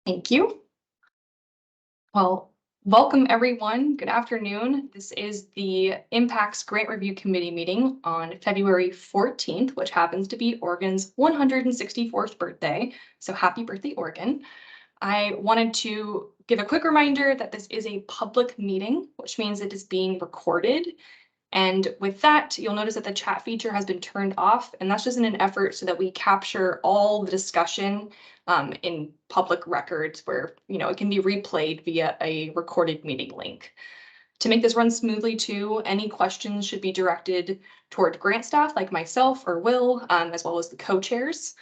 Thank you. Well, welcome everyone. Good afternoon. This is the Impacts Grant Review Committee meeting on February 14th, which happens to be Oregon's 164th birthday. So happy birthday, Oregon. I wanted to give a quick reminder that this is a public meeting, which means it is being recorded. And with that, you'll notice that the chat feature has been turned off, and that's just in an effort so that we capture all the discussion in public records where, it can be replayed via a recorded meeting link. To make this run smoothly too, any questions should be directed toward grant staff like myself or Will, as well as the co-chairs.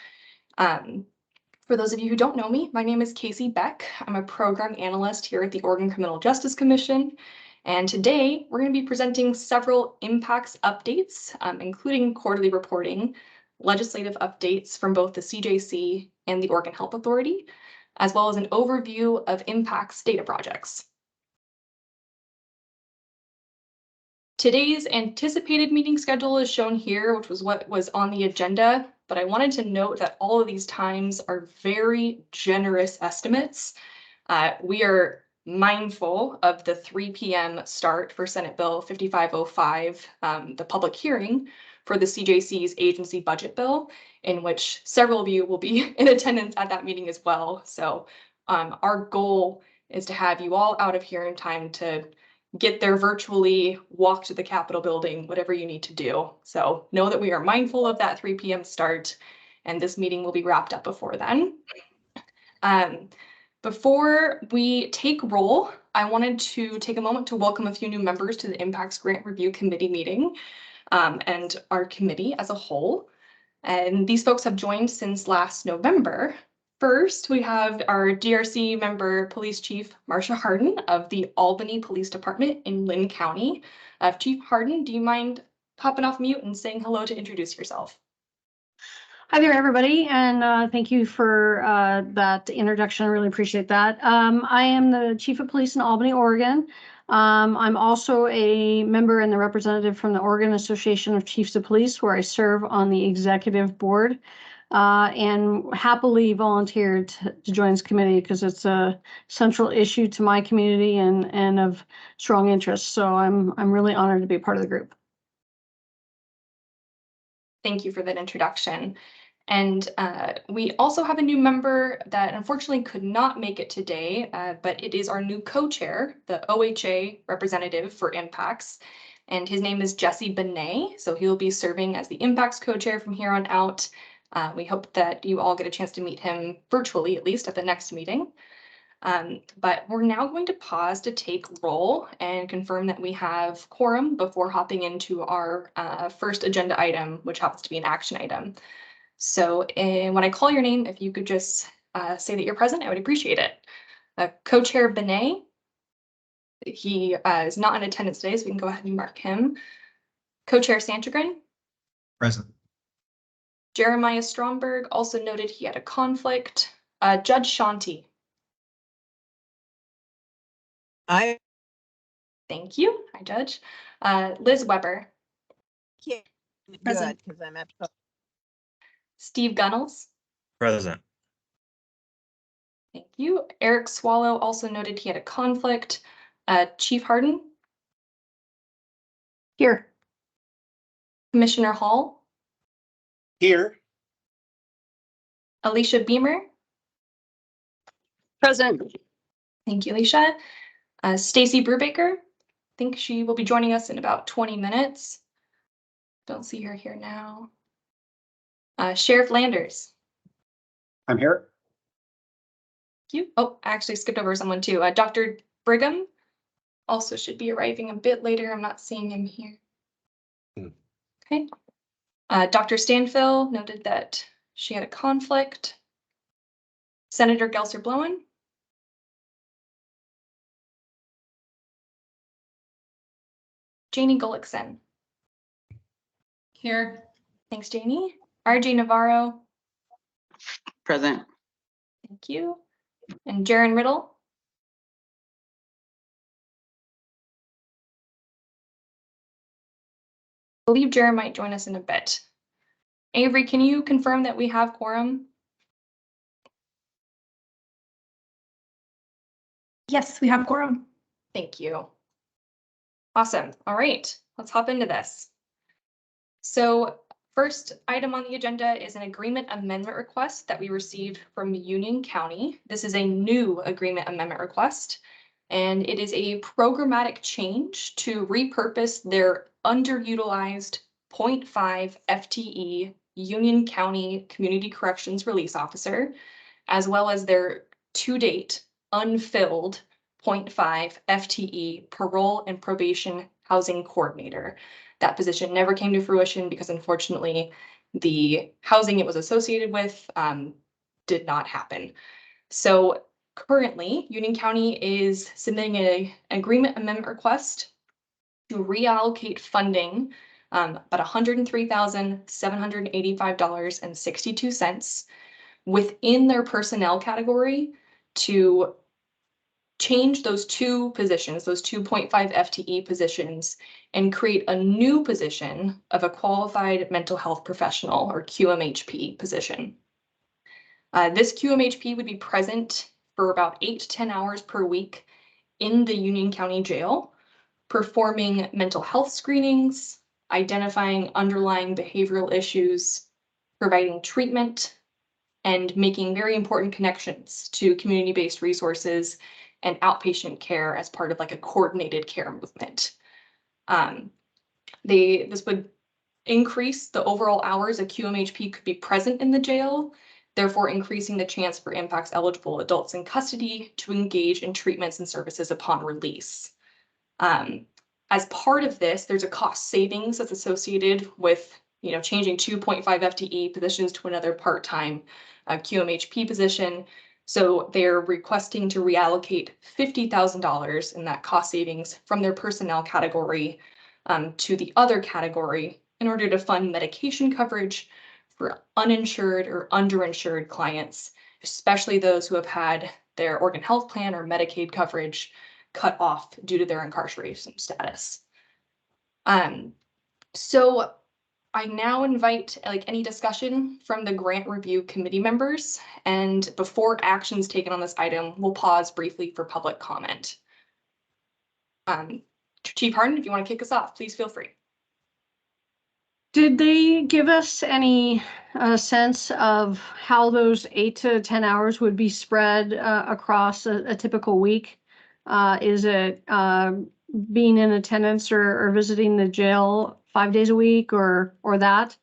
For those of you who don't know me, my name is Casey Beck. I'm a program analyst here at the Oregon Criminal Justice Commission. And today we're going to be presenting several impacts updates, including quarterly reporting, legislative updates from both the CJC and the Oregon Health Authority, as well as an overview of impacts data projects. Today's anticipated meeting schedule is shown here, which was what was on the agenda, but I wanted to note that all of these times are very generous estimates. We are mindful of the 3 p.m. start for Senate Bill 5505, the public hearing for the CJC's agency budget bill, in which several of you will be in attendance at that meeting as well. So our goal is to have you all out of here in time to get there virtually, walk to the Capitol building, whatever you need to do. So know that we are mindful of that 3 p.m. start, and this meeting will be wrapped up before then. Before we take roll, I wanted to take a moment to welcome a few new members to the Impacts Grant Review Committee meeting and our committee as a whole. And these folks have joined since last November. First, we have our GRC member, Police Chief Marsha Hardin of the Albany Police Department in Lynn County. Chief Hardin, do you mind popping off mute and saying hello to introduce yourself? Hi there, everybody, and thank you for that introduction. I really appreciate that. I am the Chief of Police in Albany, Oregon. I'm also a member and the representative from the Oregon Association of Chiefs of Police, where I serve on the executive board, and happily volunteered to join this committee because it's a central issue to my community and of strong interest. So I'm really honored to be a part of the group. Thank you for that introduction. And we also have a new member that unfortunately could not make it today, but it is our new co-chair, the OHA representative for Impacts, and his name is Jesse Benet. So he'll be serving as the Impacts co-chair from here on out. We hope that you all get a chance to meet him virtually, at least at the next meeting. But we're now going to pause to take roll and confirm that we have quorum before hopping into our first agenda item, which happens to be an action item. So when I call your name, if you could just say that you're present, I would appreciate it. Co-chair Benet, he is not in attendance today, so we can go ahead and mark him. Co-chair Santagrin. Present. Jeremiah Stromberg also noted he had a conflict. Judge Shanti. Aye. Thank you. Hi, Judge. Liz Weber. Yeah, Present. good, because I'm at. Steve Gunnels. Present. Thank you. Eric Swallow also noted he had a conflict. Chief Hardin. Here. Commissioner Hall. Here. Alicia Beamer. Present. Thank you, Alicia. Stacy Brubaker. I think she will be joining us in about 20 minutes. Don't see her here now. Sheriff Landers. I'm here. Thank you. Oh, I actually skipped over someone too. Dr. Brigham also should be arriving a bit later. I'm not seeing him here. Okay. Dr. Stanfill noted that she had a conflict. Senator Gelser-Blowen. Janie Gullickson. Here. Thanks, Janie. RJ Navarro. Present. Thank you. And Jaron Riddle. I believe Jaron might join us in a bit. Avery, can you confirm that we have quorum? Yes, we have quorum. Thank you. Awesome. All right, let's hop into this. So first item on the agenda is an agreement amendment request that we received from Union County. This is a new agreement amendment request, and it is a programmatic change to repurpose their underutilized 0.5 FTE Union County Community Corrections Release Officer, as well as their to-date unfilled 0.5 FTE Parole and Probation Housing Coordinator. That position never came to fruition because unfortunately the housing it was associated with did not happen. So currently, Union County is submitting an agreement amendment request to reallocate funding about $103,785.62 within their personnel category to change those two positions, those 2.5 FTE positions, and create a new position of a qualified mental health professional or QMHP position. This QMHP would be present for about 8 to 10 hours per week in the Union County Jail, performing mental health screenings, identifying underlying behavioral issues, providing treatment, and making very important connections to community-based resources and outpatient care as part of like a coordinated care movement. This would increase the overall hours a QMHP could be present in the jail, therefore increasing the chance for impacts eligible adults in custody to engage in treatments and services upon release. As part of this, there's a cost savings that's associated with changing 2.5 FTE positions to another part-time QMHP position. So they're requesting to reallocate $50,000 in that cost savings from their personnel category to the other category in order to fund medication coverage for uninsured or underinsured clients, especially those who have had their organ health plan or Medicaid coverage cut off due to their incarceration status. So I now invite any discussion from the grant review committee members, and before actions taken on this item, we'll pause briefly for public comment. Chief Harden, if you want to kick us off, please feel free. Did they give us any sense of how those 8 to 10 hours would be spread across a typical week? Is it being in attendance or visiting the jail 5 days a week or that?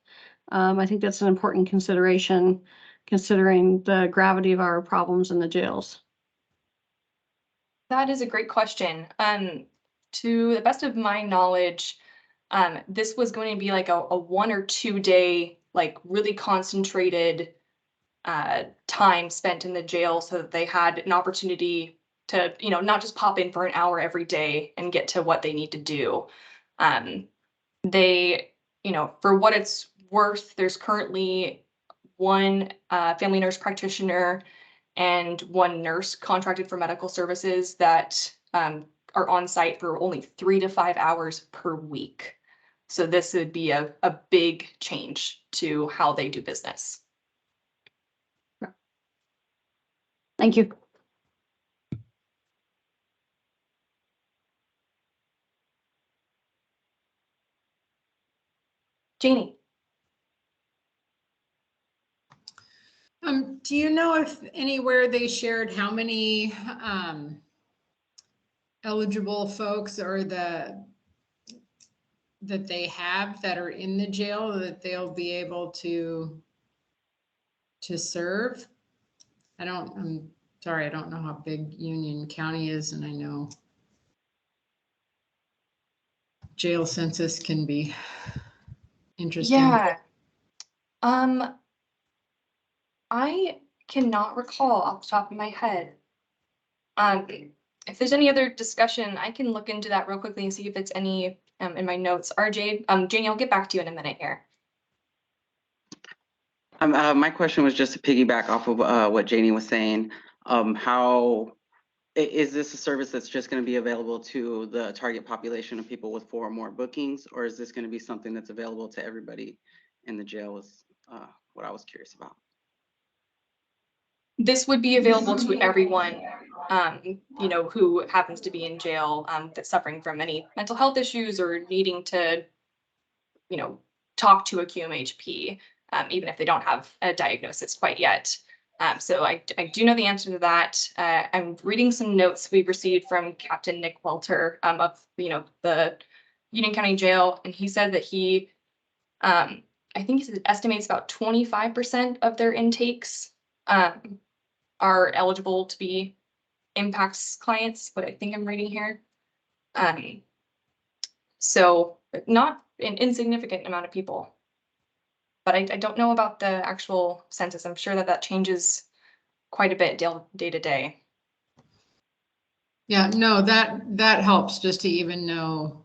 I think that's an important consideration considering the gravity of our problems in the jails. That is a great question. To the best of my knowledge, this was going to be like a 1 or 2 day, really concentrated time spent in the jail so that they had an opportunity to, not just pop in for an hour every day and get to what they need to do. They, for what it's worth, there's currently one family nurse practitioner and one nurse contracted for medical services that are on site for only 3 to 5 hours per week. So this would be a big change to how they do business. Thank you. Janie. Do you know if anywhere they shared how many eligible folks or that they have that are in the jail that they'll be able to serve? I'm sorry, I don't know how big Union County is, and I know jail census can be interesting. Yeah. I cannot recall off the top of my head. If there's any other discussion, I can look into that real quickly and see if it's any in my notes. RJ, Janie, I'll get back to you in a minute here. My question was just to piggyback off of what Janie was saying. How is this a service that's just going to be available to the target population of people with 4 or more bookings, or is this going to be something that's available to everybody in the jail? Is what I was curious about. This would be available to everyone, you know, who happens to be in jail, that's suffering from any mental health issues or needing to, you know, talk to a QMHP, even if they don't have a diagnosis quite yet. So I do know the answer to that. I'm reading some notes we received from Captain Nick Welter, of, you know, the Union County Jail, and he said that he, I think he said estimates about 25% of their intakes, are eligible to be impacts clients, what I think I'm reading here. So not an insignificant amount of people. But I don't know about the actual census. I'm sure that that changes quite a bit day to day. Yeah, no, that helps just to even know,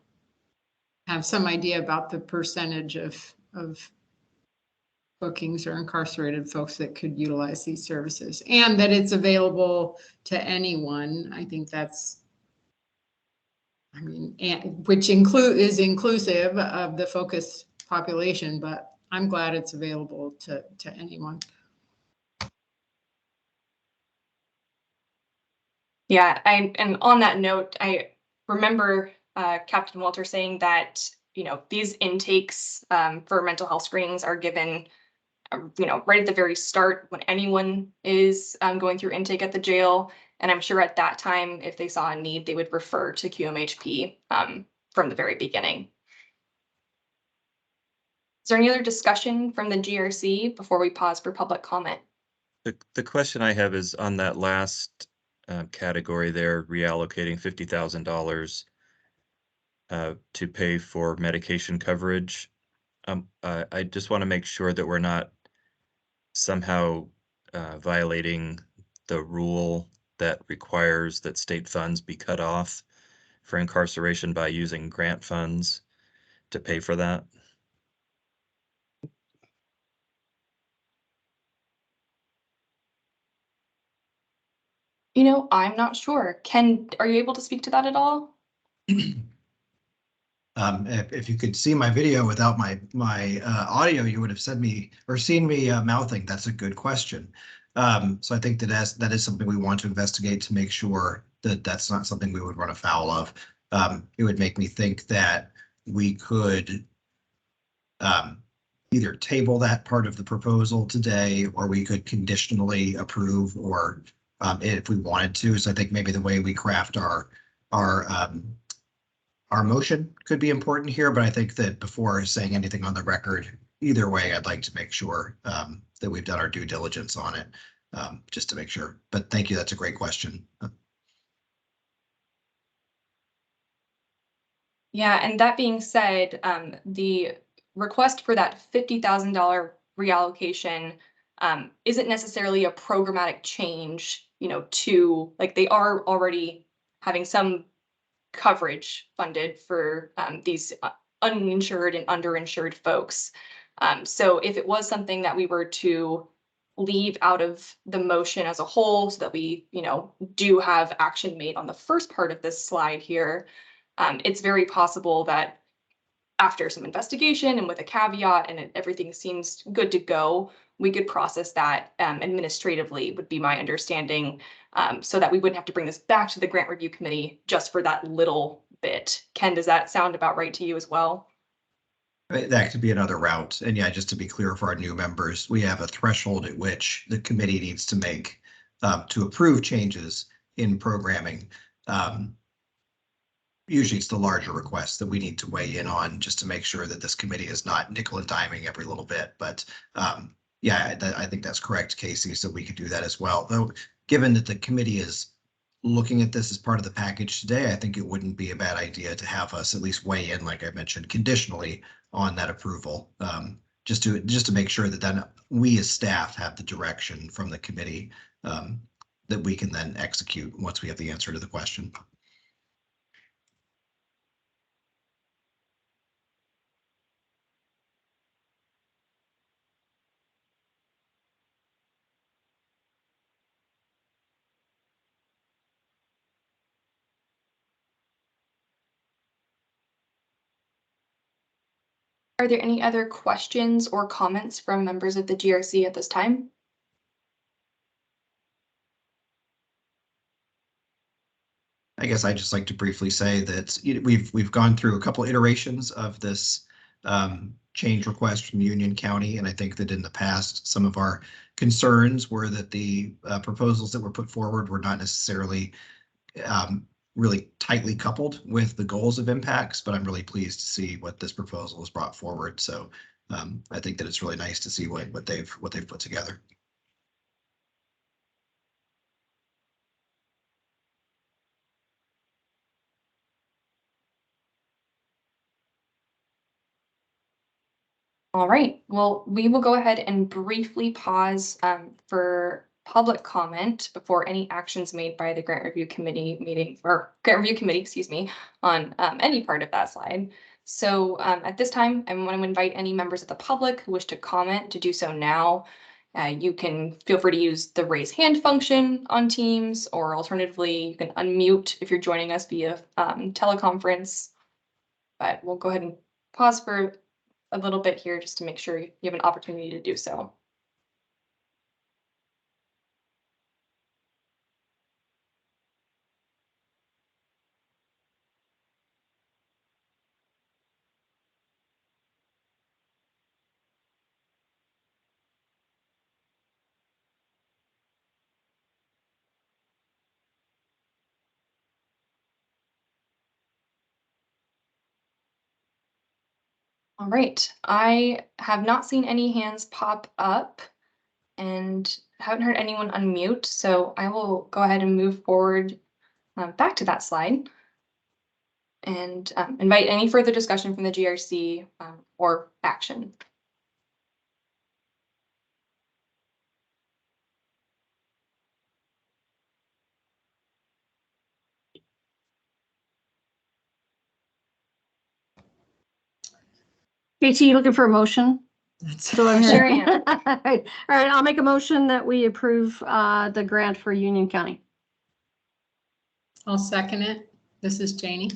have some idea about the percentage of bookings or incarcerated folks that could utilize these services, and that it's available to anyone. I think that's, I mean, and which is inclusive of the focused population, but I'm glad it's available to anyone. Yeah, and on that note, I remember Captain Walter saying that, you know, these intakes for mental health screenings are given, you know, right at the very start when anyone is going through intake at the jail. And I'm sure at that time, if they saw a need, they would refer to QMHP from the very beginning. Is there any other discussion from the GRC before we pause for public comment? The question I have is on that last category there, reallocating $50,000 to pay for medication coverage. I just want to make sure that we're not somehow violating the rule that requires that state funds be cut off for incarceration by using grant funds to pay for that. You know, I'm not sure. Ken, are you able to speak to that at all? If you could see my video without my audio, you would have said me or seen me mouthing. That's a good question. So I think that is something we want to investigate to make sure that that's not something we would run afoul of. It would make me think that we could either table that part of the proposal today, or we could conditionally approve, or if we wanted to. So I think maybe the way we craft our motion could be important here, but I think that before saying anything on the record, either way, I'd like to make sure that we've done our due diligence on it, just to make sure. But thank you. That's a great question. Yeah, and that being said, the request for that $50,000 reallocation isn't necessarily a programmatic change, you know, to, like, they are already having some coverage funded for these uninsured and underinsured folks. So if it was something that we were to leave out of the motion as a whole, so that we, you know, do have action made on the first part of this slide here, it's very possible that after some investigation and with a caveat and everything seems good to go, we could process that administratively, would be my understanding, so that we wouldn't have to bring this back to the grant review committee just for that little bit. Ken, does that sound about right to you as well? That could be another route. And yeah, just to be clear for our new members, we have a threshold at which the committee needs to make to approve changes in programming. Usually it's the larger requests that we need to weigh in on, just to make sure that this committee is not nickel and diming every little bit. But yeah, I think that's correct, Casey. So we could do that as well. Though, given that the committee is looking at this as part of the package today, I think it wouldn't be a bad idea to have us at least weigh in, like I mentioned, conditionally on that approval, just to make sure that then we as staff have the direction from the committee that we can then execute once we have the answer to the question. Are there any other questions or comments from members of the GRC at this time? I guess I'd just like to briefly say that we've gone through a couple iterations of this change request from Union County, and I think that in the past, some of our concerns were that the proposals that were put forward were not necessarily really tightly coupled with the goals of impacts, but I'm really pleased to see what this proposal has brought forward. So I think that it's really nice to see what they've put together. All right, well, we will go ahead and briefly pause for public comment before any actions made by the grant review committee meeting or grant review committee, excuse me, on any part of that slide. So at this time, I want to invite any members of the public who wish to comment to do so now. You can feel free to use the raise hand function on Teams, or alternatively, you can unmute if you're joining us via teleconference. But we'll go ahead and pause for a little bit here just to make sure you have an opportunity to do so. All right, I have not seen any hands pop up and haven't heard anyone unmute, so I will go ahead and move forward back to that slide and invite any further discussion from the GRC or action. Katie, looking for a motion? So I'm Sure here. am. All right, I'll make a motion that we approve the grant for Union County. I'll second it. This is Janie.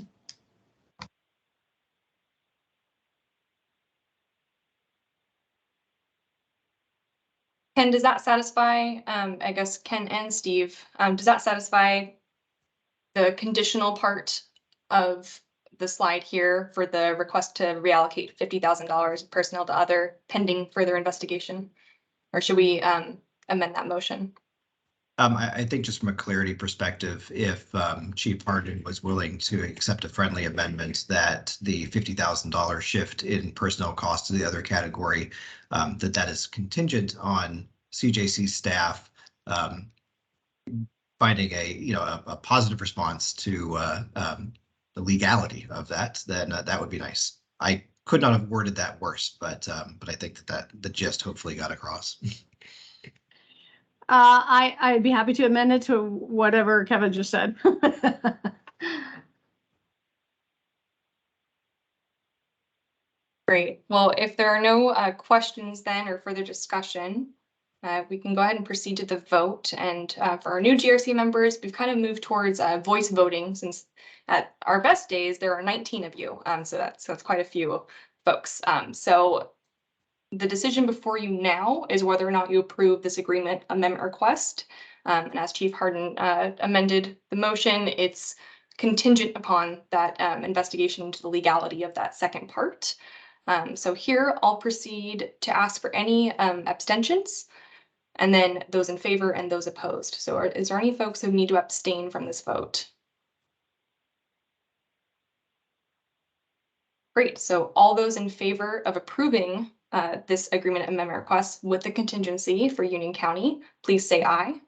Ken, does that satisfy, I guess Ken and Steve, does that satisfy the conditional part of the slide here for the request to reallocate $50,000 personnel to other pending further investigation? Or should we amend that motion? I think just from a clarity perspective, if Chief Hardin was willing to accept a friendly amendment that the $50,000 shift in personnel costs to the other category, that is contingent on CJC staff finding a positive response to the legality of that, then that would be nice. I could not have worded that worse, but I think that the gist hopefully got across. I'd be happy to amend it to whatever Kevin just said. Great. Well, if there are no questions then or further discussion, we can go ahead and proceed to the vote. And for our new GRC members, we've kind of moved towards voice voting, since at our best days, there are 19 of you. So that's quite a few folks. So the decision before you now is whether or not you approve this agreement amendment request. And as Chief Hardin amended the motion, it's contingent upon that investigation into the legality of that second part. So here I'll proceed to ask for any abstentions, and then those in favor and those opposed. So is there any folks who need to abstain from this vote? Great. So all those in favor of approving this agreement amendment request with the contingency for Union County, please say aye.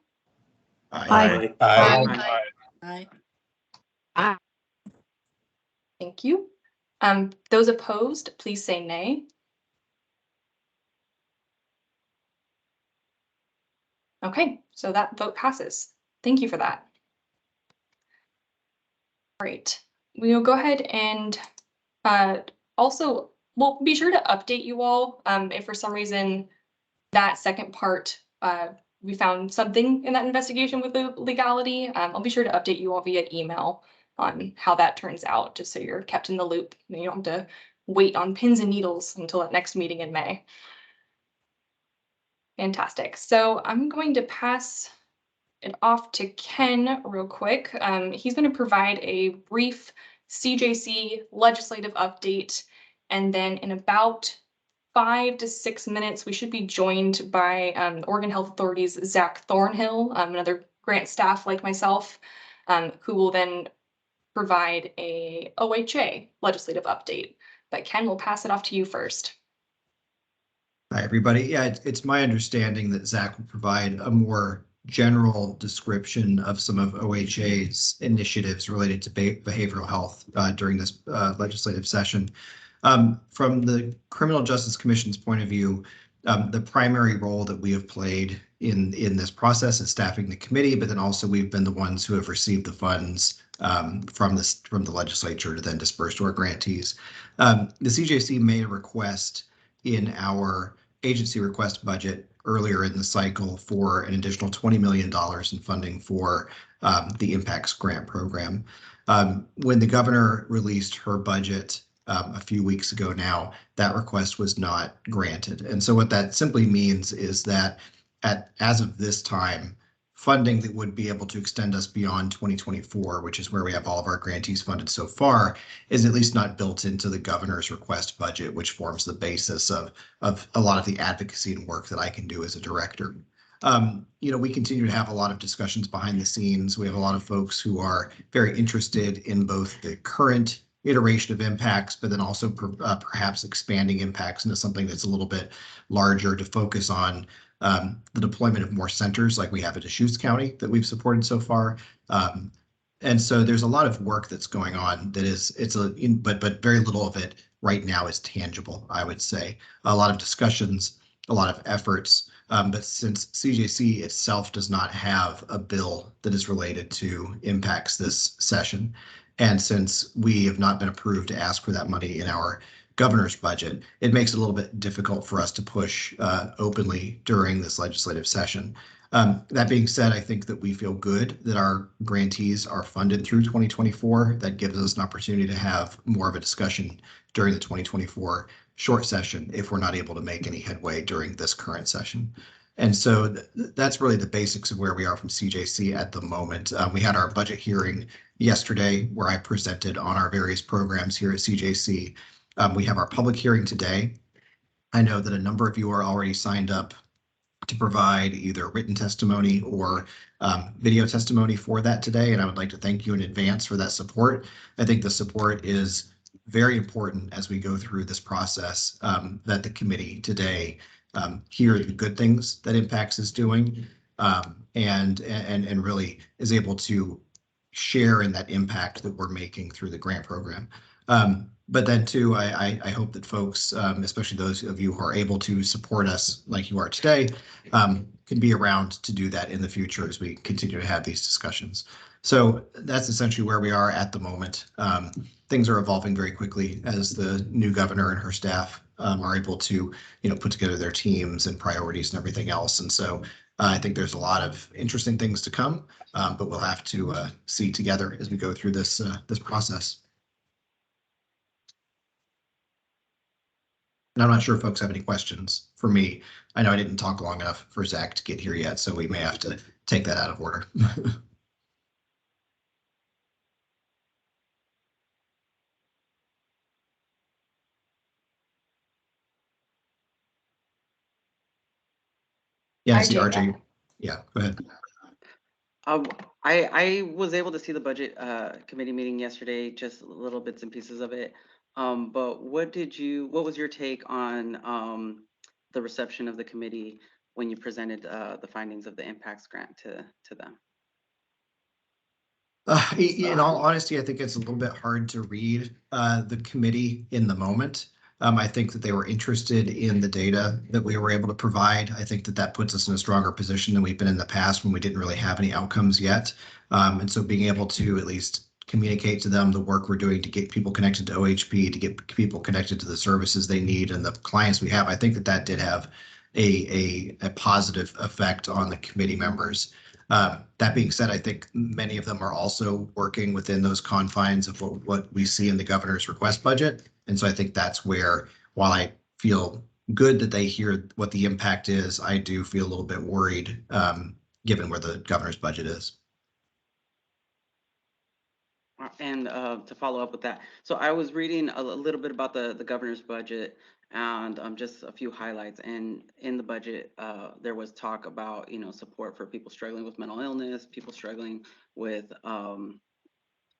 Aye. Aye. Thank you. Those opposed, please say nay. Okay, so that vote passes. Thank you for that. All right, we will go ahead and also, we'll be sure to update you all if for some reason that second part, we found something in that investigation with the legality. I'll be sure to update you all via email on how that turns out, just so you're kept in the loop and you don't have to wait on pins and needles until that next meeting in May. Fantastic. So I'm going to pass it off to Ken real quick. He's going to provide a brief CJC legislative update, and then in about 5 to 6 minutes, we should be joined by Oregon Health Authority's Zach Thornhill, another grant staff like myself, who will then provide a OHA legislative update. But Ken, we'll pass it off to you first. Hi, everybody. Yeah, it's my understanding that Zach will provide a more general description of some of OHA's initiatives related to behavioral health during this legislative session. From the Criminal Justice Commission's point of view, the primary role that we have played in this process is staffing the committee, but then also we've been the ones who have received the funds from the legislature to then disperse to our grantees. The CJC made a request in our agency request budget earlier in the cycle for an additional $20 million in funding for the Impacts Grant Program. When the governor released her budget a few weeks ago now, that request was not granted. And so what that simply means is that as of this time, funding that would be able to extend us beyond 2024, which is where we have all of our grantees funded so far, is at least not built into the governor's request budget, which forms the basis of a lot of the advocacy and work that I can do as a director. We continue to have a lot of discussions behind the scenes. We have a lot of folks who are very interested in both the current iteration of impacts, but then also perhaps expanding impacts into something that's a little bit larger to focus on the deployment of more centers like we have at Deschutes County that we've supported so far. And so there's a lot of work that's going on that but very little of it right now is tangible, I would say. A lot of discussions, a lot of efforts, but since CJC itself does not have a bill that is related to impacts this session, and since we have not been approved to ask for that money in our governor's budget, it makes it a little bit difficult for us to push openly during this legislative session. That being said, I think that we feel good that our grantees are funded through 2024. That gives us an opportunity to have more of a discussion during the 2024 short session if we're not able to make any headway during this current session. And so that's really the basics of where we are from CJC at the moment. We had our budget hearing yesterday where I presented on our various programs here at CJC. We have our public hearing today. I know that a number of you are already signed up to provide either written testimony or video testimony for that today, and I would like to thank you in advance for that support. I think the support is very important as we go through this process, that the committee today hear the good things that Impacts is doing and really is able to share in that impact that we're making through the grant program. But then too, I hope that folks, especially those of you who are able to support us like you are today, can be around to do that in the future as we continue to have these discussions. So that's essentially where we are at the moment. Things are evolving very quickly as the new governor and her staff are able to, put together their teams and priorities and everything else. And so I think there's a lot of interesting things to come, but we'll have to see together as we go through this process. And I'm not sure if folks have any questions for me. I know I didn't talk long enough for Zach to get here yet, so we may have to take that out of order. Yeah, I see RJ. Yeah, go ahead. I was able to see the budget committee meeting yesterday, just little bits and pieces of it. But what was your take on the reception of the committee when you presented the findings of the Impacts Grant to them? In all honesty, I think it's a little bit hard to read the committee in the moment. I think that they were interested in the data that we were able to provide. I think that puts us in a stronger position than we've been in the past when we didn't really have any outcomes yet. And so being able to at least communicate to them the work we're doing to get people connected to OHP, to get people connected to the services they need and the clients we have, I think that did have a positive effect on the committee members. That being said, I think many of them are also working within those confines of what we see in the governor's request budget. And so I think that's where, while I feel good that they hear what the impact is, I do feel a little bit worried given where the governor's budget is. And to follow up with that, so I was reading a little bit about the governor's budget and just a few highlights. And in the budget, there was talk about, support for people struggling with mental illness, people struggling with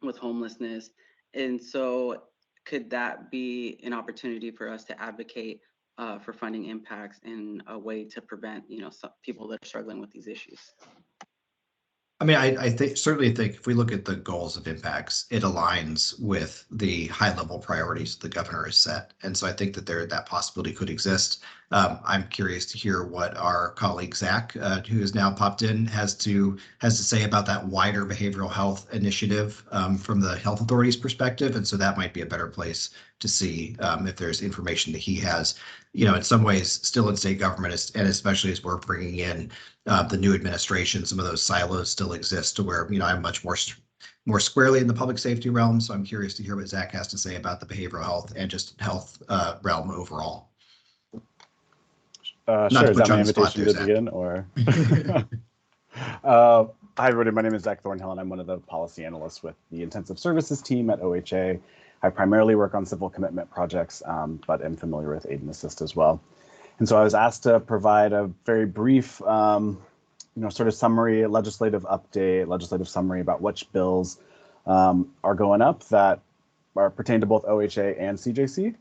homelessness. And so could that be an opportunity for us to advocate for funding impacts in a way to prevent, some people that are struggling with these issues? I mean, I certainly think if we look at the goals of impacts, it aligns with the high level priorities the governor has set. And so I think that that possibility could exist. I'm curious to hear what our colleague Zach, who has now popped in, has to say about that wider behavioral health initiative from the health authorities perspective. And so that might be a better place to see if there's information that he has, in some ways still in state government, and especially as we're bringing in the new administration, some of those silos still exist to where, I'm much more squarely in the public safety realm. So I'm curious to hear what Zach has to say about the behavioral health and just health realm overall. Sure, is that my invitation to begin, or? Hi, everybody. My name is Zach Thornhill, and I'm one of the policy analysts with the intensive services team at OHA. I primarily work on civil commitment projects, but am familiar with Aid and Assist as well. And so I was asked to provide a very brief, sort of summary, legislative summary about which bills are going up that are pertain to both OHA and CJC.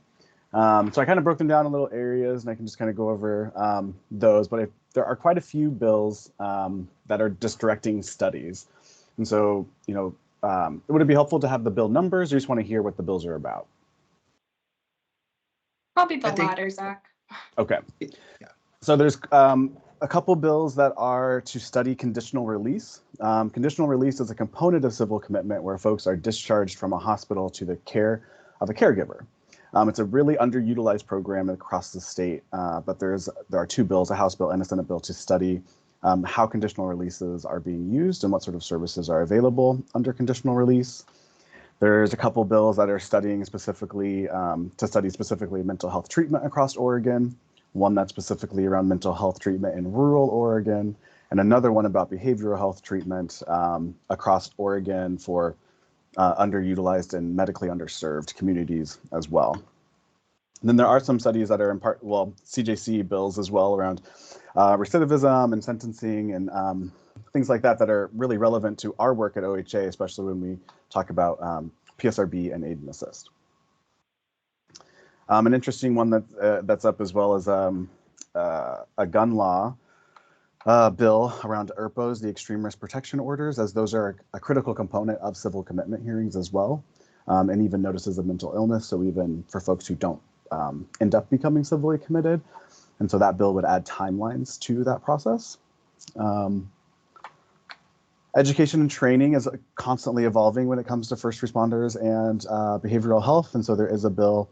So I kind of broke them down in little areas, and I can just kind of go over those. But there are quite a few bills that are just directing studies. And so, would it be helpful to have the bill numbers, or you just want to hear what the bills are about? Probably the latter, Zach. Okay. Yeah. So there's a couple bills that are to study conditional release. Conditional release is a component of civil commitment where folks are discharged from a hospital to the care of a caregiver. It's a really underutilized program across the state, but there are two bills, a House bill and a Senate bill, to study how conditional releases are being used and what sort of services are available under conditional release. There's a couple bills that are studying specifically mental health treatment across Oregon, one that's specifically around mental health treatment in rural Oregon, and another one about behavioral health treatment across Oregon for underutilized and medically underserved communities as well. And then there are some studies that are CJC bills as well around recidivism and sentencing and things like that are really relevant to our work at OHA, especially when we talk about PSRB and Aid and Assist. An interesting one that's up as well is a gun law bill around ERPOs, the extreme risk protection orders, as those are a critical component of civil commitment hearings as well, and even notices of mental illness. So even for folks who don't end up becoming civilly committed. And so that bill would add timelines to that process. Education and training is constantly evolving when it comes to first responders and behavioral health. And so there is a bill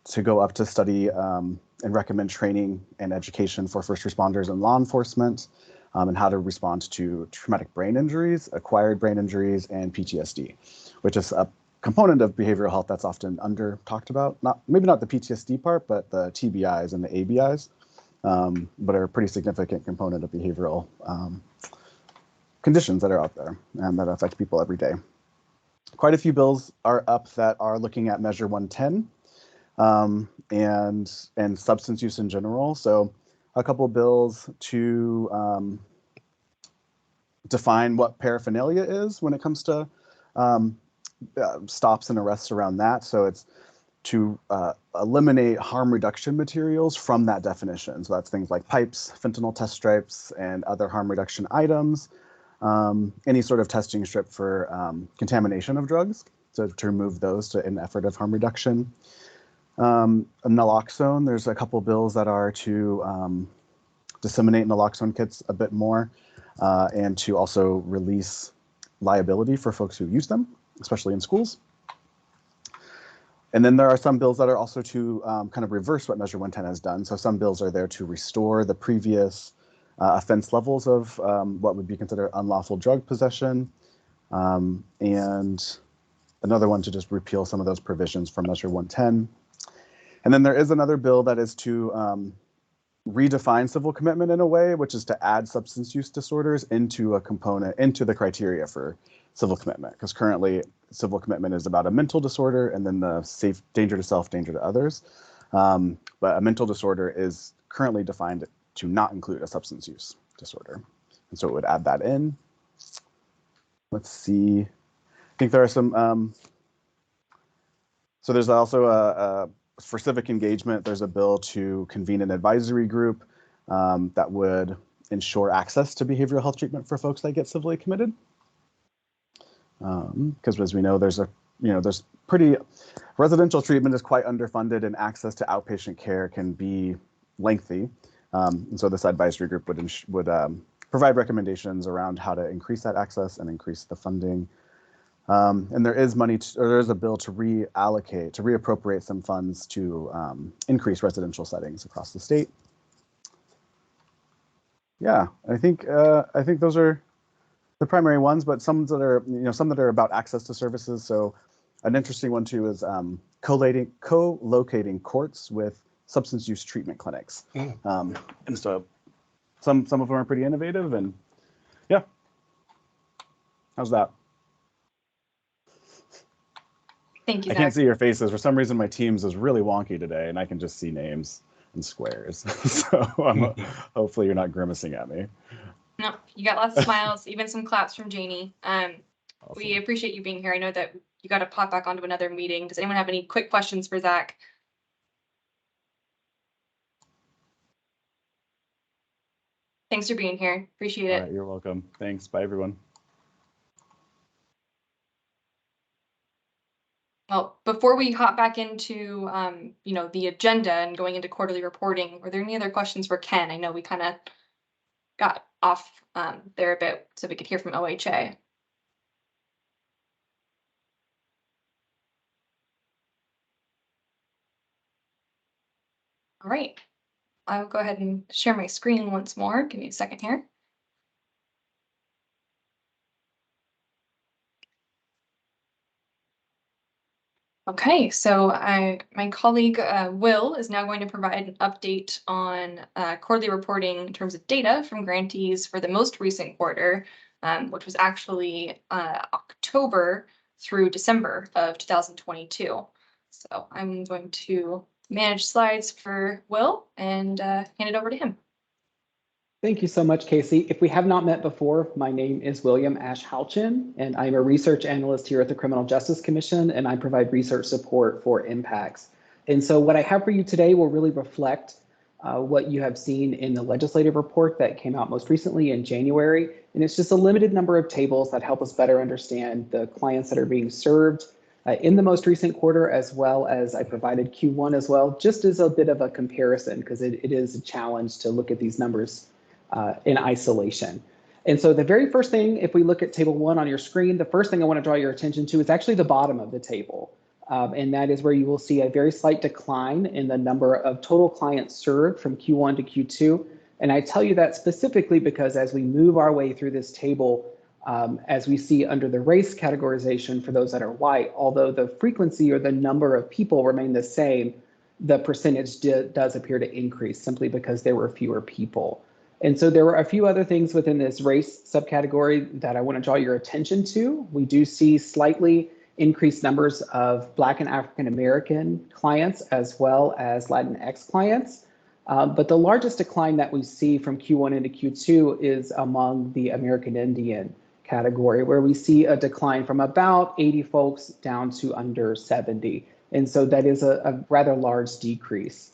to go up to study and recommend training and education for first responders and law enforcement and how to respond to traumatic brain injuries, acquired brain injuries, and PTSD, which is a component of behavioral health that's often under talked about. Maybe not the PTSD part, but the TBIs and the ABIs, but are a pretty significant component of behavioral conditions that are out there and that affect people every day. Quite a few bills are up that are looking at Measure 110 and substance use in general. So a couple bills to define what paraphernalia is when it comes to stops and arrests around that. So it's to eliminate harm reduction materials from that definition. So that's things like pipes, fentanyl test stripes, and other harm reduction items. Any sort of testing strip for contamination of drugs, so to remove those to an effort of harm reduction. Naloxone, there's a couple bills that are to disseminate naloxone kits a bit more and to also release liability for folks who use them, especially in schools. And then there are some bills that are also to kind of reverse what Measure 110 has done. So some bills are there to restore the previous offense levels of what would be considered unlawful drug possession, and another one to just repeal some of those provisions from Measure 110. And then there is another bill that is to redefine civil commitment in a way, which is to add substance use disorders into a component, into the criteria for civil commitment. Because currently civil commitment is about a mental disorder and then the safe danger to self, danger to others. But a mental disorder is currently defined to not include a substance use disorder. And so it would add that in. Let's see. I think there are some, so there's also for civic engagement, there's a bill to convene an advisory group that would ensure access to behavioral health treatment for folks that get civilly committed. Because as we know, there's residential treatment is quite underfunded and access to outpatient care can be lengthy. And so this advisory group would provide recommendations around how to increase that access and increase the funding. And there is a bill to reappropriate some funds to increase residential settings across the state. Yeah, I think those are the primary ones, but some that are about access to services. So an interesting one too is co-locating courts with substance use treatment clinics. And so some of them are pretty innovative, and yeah. How's that? Thank you, I Zach. can't see your faces. For some reason, my Teams is really wonky today, and I can just see names and squares. So hopefully you're not grimacing at me. No, you got lots of smiles, even some claps from Janie. Awesome. We appreciate you being here. I know that you got to pop back onto another meeting. Does anyone have any quick questions for Zach? Thanks for being here. Appreciate All it. right, you're welcome. Thanks. Bye, everyone. Well, before we hop back into the agenda and going into quarterly reporting, were there any other questions for Ken? I know we kind of got off there a bit so we could hear from OHA. All right, I will go ahead and share my screen once more. Give me a second here. Okay, so my colleague Will is now going to provide an update on quarterly reporting in terms of data from grantees for the most recent quarter, which was actually October through December of 2022. So I'm going to manage slides for Will and hand it over to him. Thank you so much, Casey. If we have not met before, my name is William Ash Halchin, and I'm a research analyst here at the Criminal Justice Commission, and I provide research support for impacts. And so what I have for you today will really reflect what you have seen in the legislative report that came out most recently in January. And it's just a limited number of tables that help us better understand the clients that are being served in the most recent quarter, as well as I provided Q1 as well, just as a bit of a comparison, because it is a challenge to look at these numbers in isolation. And so the very first thing, if we look at table 1 on your screen, the first thing I want to draw your attention to is actually the bottom of the table. And that is where you will see a very slight decline in the number of total clients served from Q1 to Q2. And I tell you that specifically because as we move our way through this table, as we see under the race categorization for those that are white, although the frequency or the number of people remain the same, the percentage does appear to increase simply because there were fewer people. And so there were a few other things within this race subcategory that I want to draw your attention to. We do see slightly increased numbers of Black and African American clients as well as Latinx clients. But the largest decline that we see from Q1 into Q2 is among the American Indian category, where we see a decline from about 80 folks down to under 70. And so that is a rather large decrease.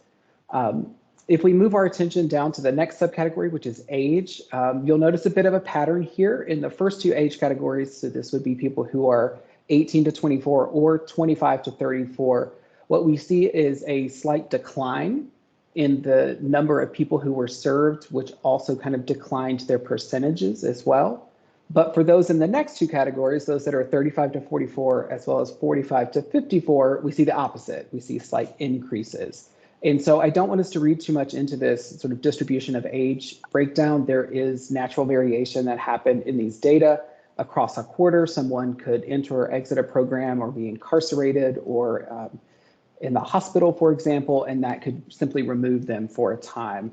If we move our attention down to the next subcategory, which is age, you'll notice a bit of a pattern here in the first two age categories. So this would be people who are 18 to 24 or 25 to 34. What we see is a slight decline in the number of people who were served, which also kind of declined their percentages as well. But for those in the next two categories, those that are 35 to 44, as well as 45 to 54, we see the opposite. We see slight increases. And so I don't want us to read too much into this sort of distribution of age breakdown. There is natural variation that happened in these data across a quarter. Someone could enter or exit a program or be incarcerated or in the hospital, for example, and that could simply remove them for a time.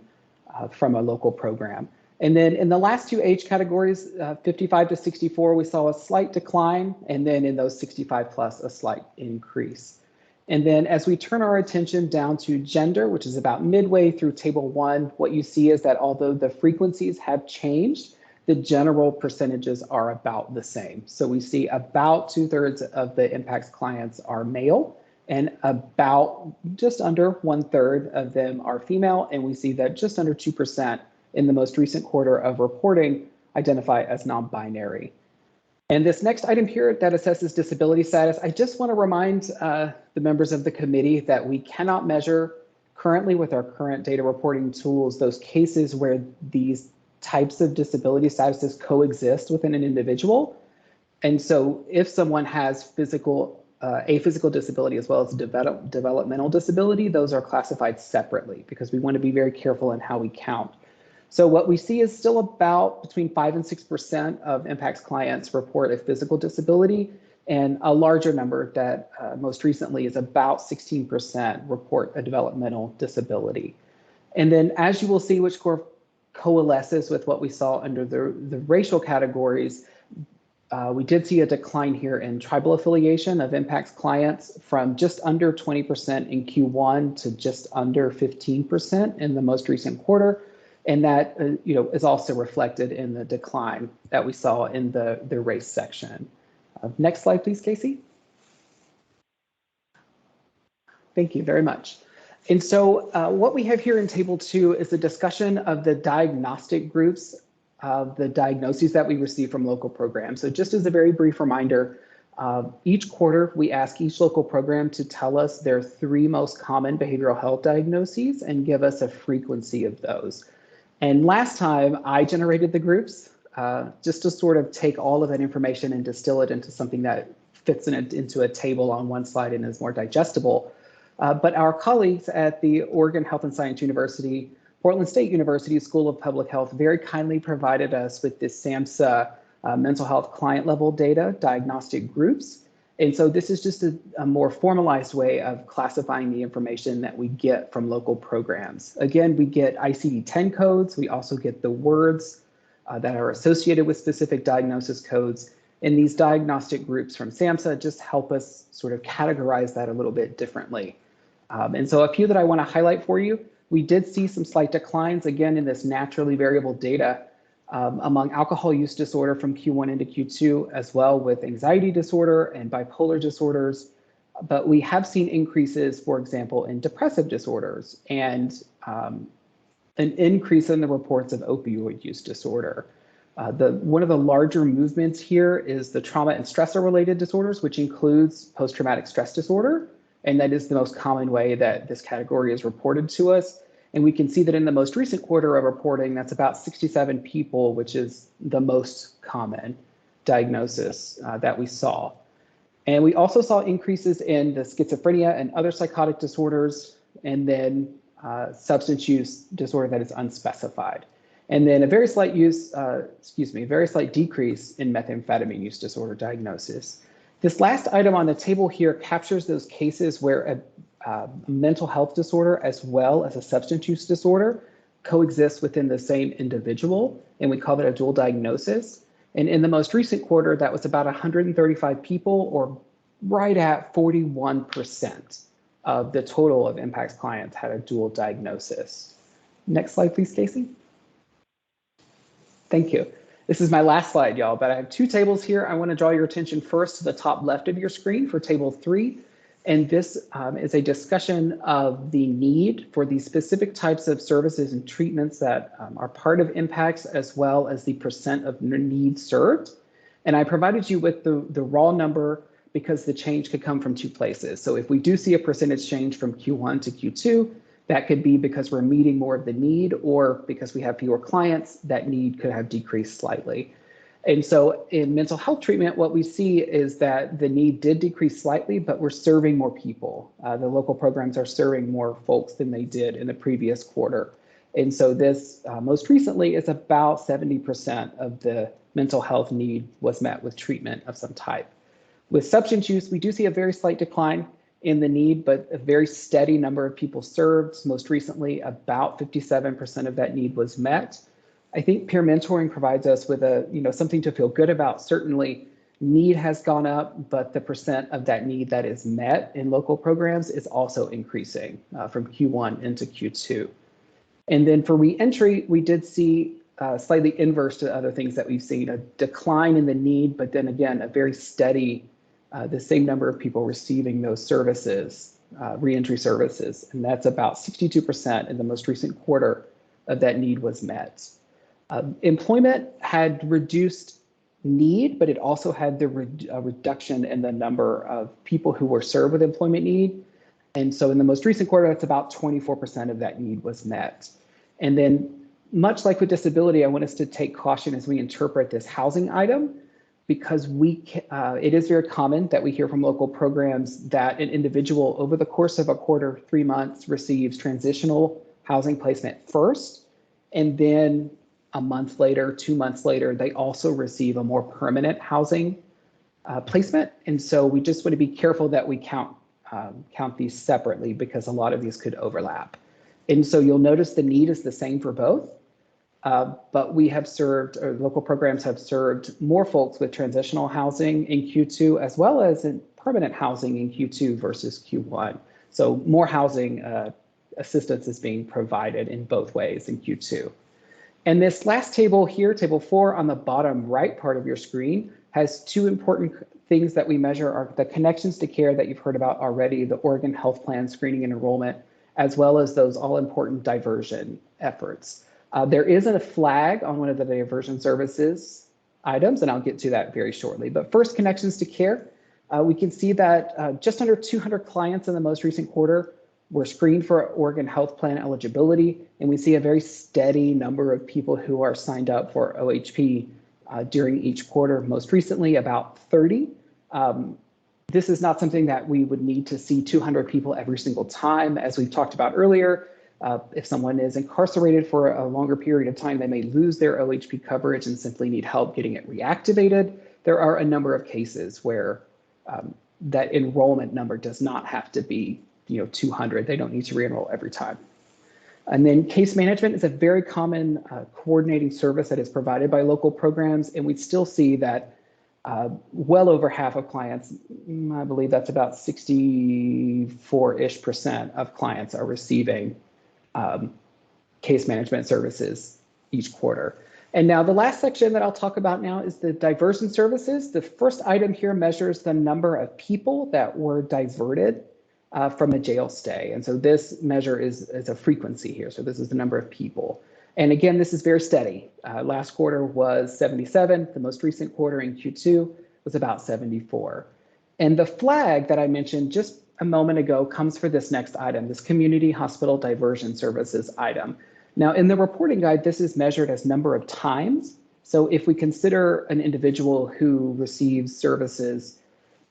from a local program. And then in the last two age categories, 55 to 64, we saw a slight decline, and then in those 65 plus, a slight increase. And then as we turn our attention down to gender, which is about midway through table 1, what you see is that although the frequencies have changed, the general percentages are about the same. So we see about 2/3 of the impacts clients are male, and about just under 1/3 of them are female. And we see that just under 2% in the most recent quarter of reporting identify as non-binary. And this next item here that assesses disability status, I just want to remind the members of the committee that we cannot measure currently with our current data reporting tools those cases where these types of disability statuses coexist within an individual. And so if someone has a physical disability as well as a developmental disability, those are classified separately because we want to be very careful in how we count. So what we see is still about between 5 and 6% of impacts clients report a physical disability, and a larger number that most recently is about 16% report a developmental disability. And then as you will see, which coalesces with what we saw under the racial categories, we did see a decline here in tribal affiliation of impacts clients from just under 20% in Q1 to just under 15% in the most recent quarter. And that is also reflected in the decline that we saw in the race section. Next slide, please, Casey. Thank you very much. And so what we have here in table 2 is a discussion of the diagnostic groups of the diagnoses that we receive from local programs. So just as a very brief reminder, each quarter we ask each local program to tell us their 3 most common behavioral health diagnoses and give us a frequency of those. And last time I generated the groups just to sort of take all of that information and distill it into something that fits into a table on one slide and is more digestible. But our colleagues at the Oregon Health and Science University, Portland State University School of Public Health very kindly provided us with this SAMHSA mental health client level data diagnostic groups. And so this is just a more formalized way of classifying the information that we get from local programs. Again, we get ICD-10 codes. We also get the words that are associated with specific diagnosis codes. And these diagnostic groups from SAMHSA just help us sort of categorize that a little bit differently. And so a few that I want to highlight for you, we did see some slight declines, again, in this naturally variable data among alcohol use disorder from Q1 into Q2, as well with anxiety disorder and bipolar disorders. But we have seen increases, for example, in depressive disorders and an increase in the reports of opioid use disorder. One of the larger movements here is the trauma and stressor related disorders, which includes post-traumatic stress disorder. And that is the most common way that this category is reported to us. And we can see that in the most recent quarter of reporting, that's about 67 people, which is the most common diagnosis that we saw. And we also saw increases in the schizophrenia and other psychotic disorders, and then substance use disorder that is unspecified. And then a very slight decrease in methamphetamine use disorder diagnosis. This last item on the table here captures those cases where a mental health disorder as well as a substance use disorder coexist within the same individual, and we call that a dual diagnosis. And in the most recent quarter, that was about 135 people, or right at 41% of the total of impacts clients had a dual diagnosis. Next slide, please, Casey. Thank you. This is my last slide, y'all, but I have 2 tables here. I want to draw your attention first to the top left of your screen for table 3. And this is a discussion of the need for these specific types of services and treatments that are part of impacts, as well as the percent of needs served. And I provided you with the raw number because the change could come from 2 places. So if we do see a percentage change from Q1 to Q2, that could be because we're meeting more of the need, or because we have fewer clients, that need could have decreased slightly. And so in mental health treatment, what we see is that the need did decrease slightly, but we're serving more people. The local programs are serving more folks than they did in the previous quarter. And so this most recently is about 70% of the mental health need was met with treatment of some type. With substance use, we do see a very slight decline. in the need, but a very steady number of people served. Most recently, about 57% of that need was met. I think peer mentoring provides us with something to feel good about. Certainly, need has gone up, but the percent of that need that is met in local programs is also increasing from Q1 into Q2. And then for reentry, we did see slightly inverse to other things that we've seen, a decline in the need, but then again, a very steady, the same number of people receiving those services, reentry services. And that's about 62% in the most recent quarter of that need was met. Employment had reduced need, but it also had the reduction in the number of people who were served with employment need. And so in the most recent quarter, that's about 24% of that need was met. And then much like with disability, I want us to take caution as we interpret this housing item, because it is very common that we hear from local programs that an individual over the course of a quarter, 3 months, receives transitional housing placement first, and then a month later, 2 months later, they also receive a more permanent housing placement. And so we just want to be careful that we count these separately, because a lot of these could overlap. And so you'll notice the need is the same for both, but we have served, or local programs have served more folks with transitional housing in Q2, as well as in permanent housing in Q2 versus Q1. So more housing assistance is being provided in both ways in Q2. And this last table here, table 4 on the bottom right part of your screen, has two important things that we measure are the connections to care that you've heard about already, the Oregon Health Plan screening and enrollment, as well as those all-important diversion efforts. There isn't a flag on one of the diversion services items, and I'll get to that very shortly. But first, connections to care. We can see that just under 200 clients in the most recent quarter were screened for Oregon Health Plan eligibility, and we see a very steady number of people who are signed up for OHP during each quarter. Most recently, about 30. This is not something that we would need to see 200 people every single time. As we've talked about earlier, if someone is incarcerated for a longer period of time, they may lose their OHP coverage and simply need help getting it reactivated. There are a number of cases where that enrollment number does not have to be 200. They don't need to re-enroll every time. And then case management is a very common coordinating service that is provided by local programs, and we still see that well over half of clients, I believe that's about 64-ish% of clients are receiving case management services each quarter. And now the last section that I'll talk about now is the diversion services. The first item here measures the number of people that were diverted from a jail stay. And so this measure is a frequency here. So this is the number of people. And again, this is very steady. Last quarter was 77. The most recent quarter in Q2 was about 74. And the flag that I mentioned just a moment ago comes for this next item, this community hospital diversion services item. Now in the reporting guide, this is measured as number of times. So if we consider an individual who receives services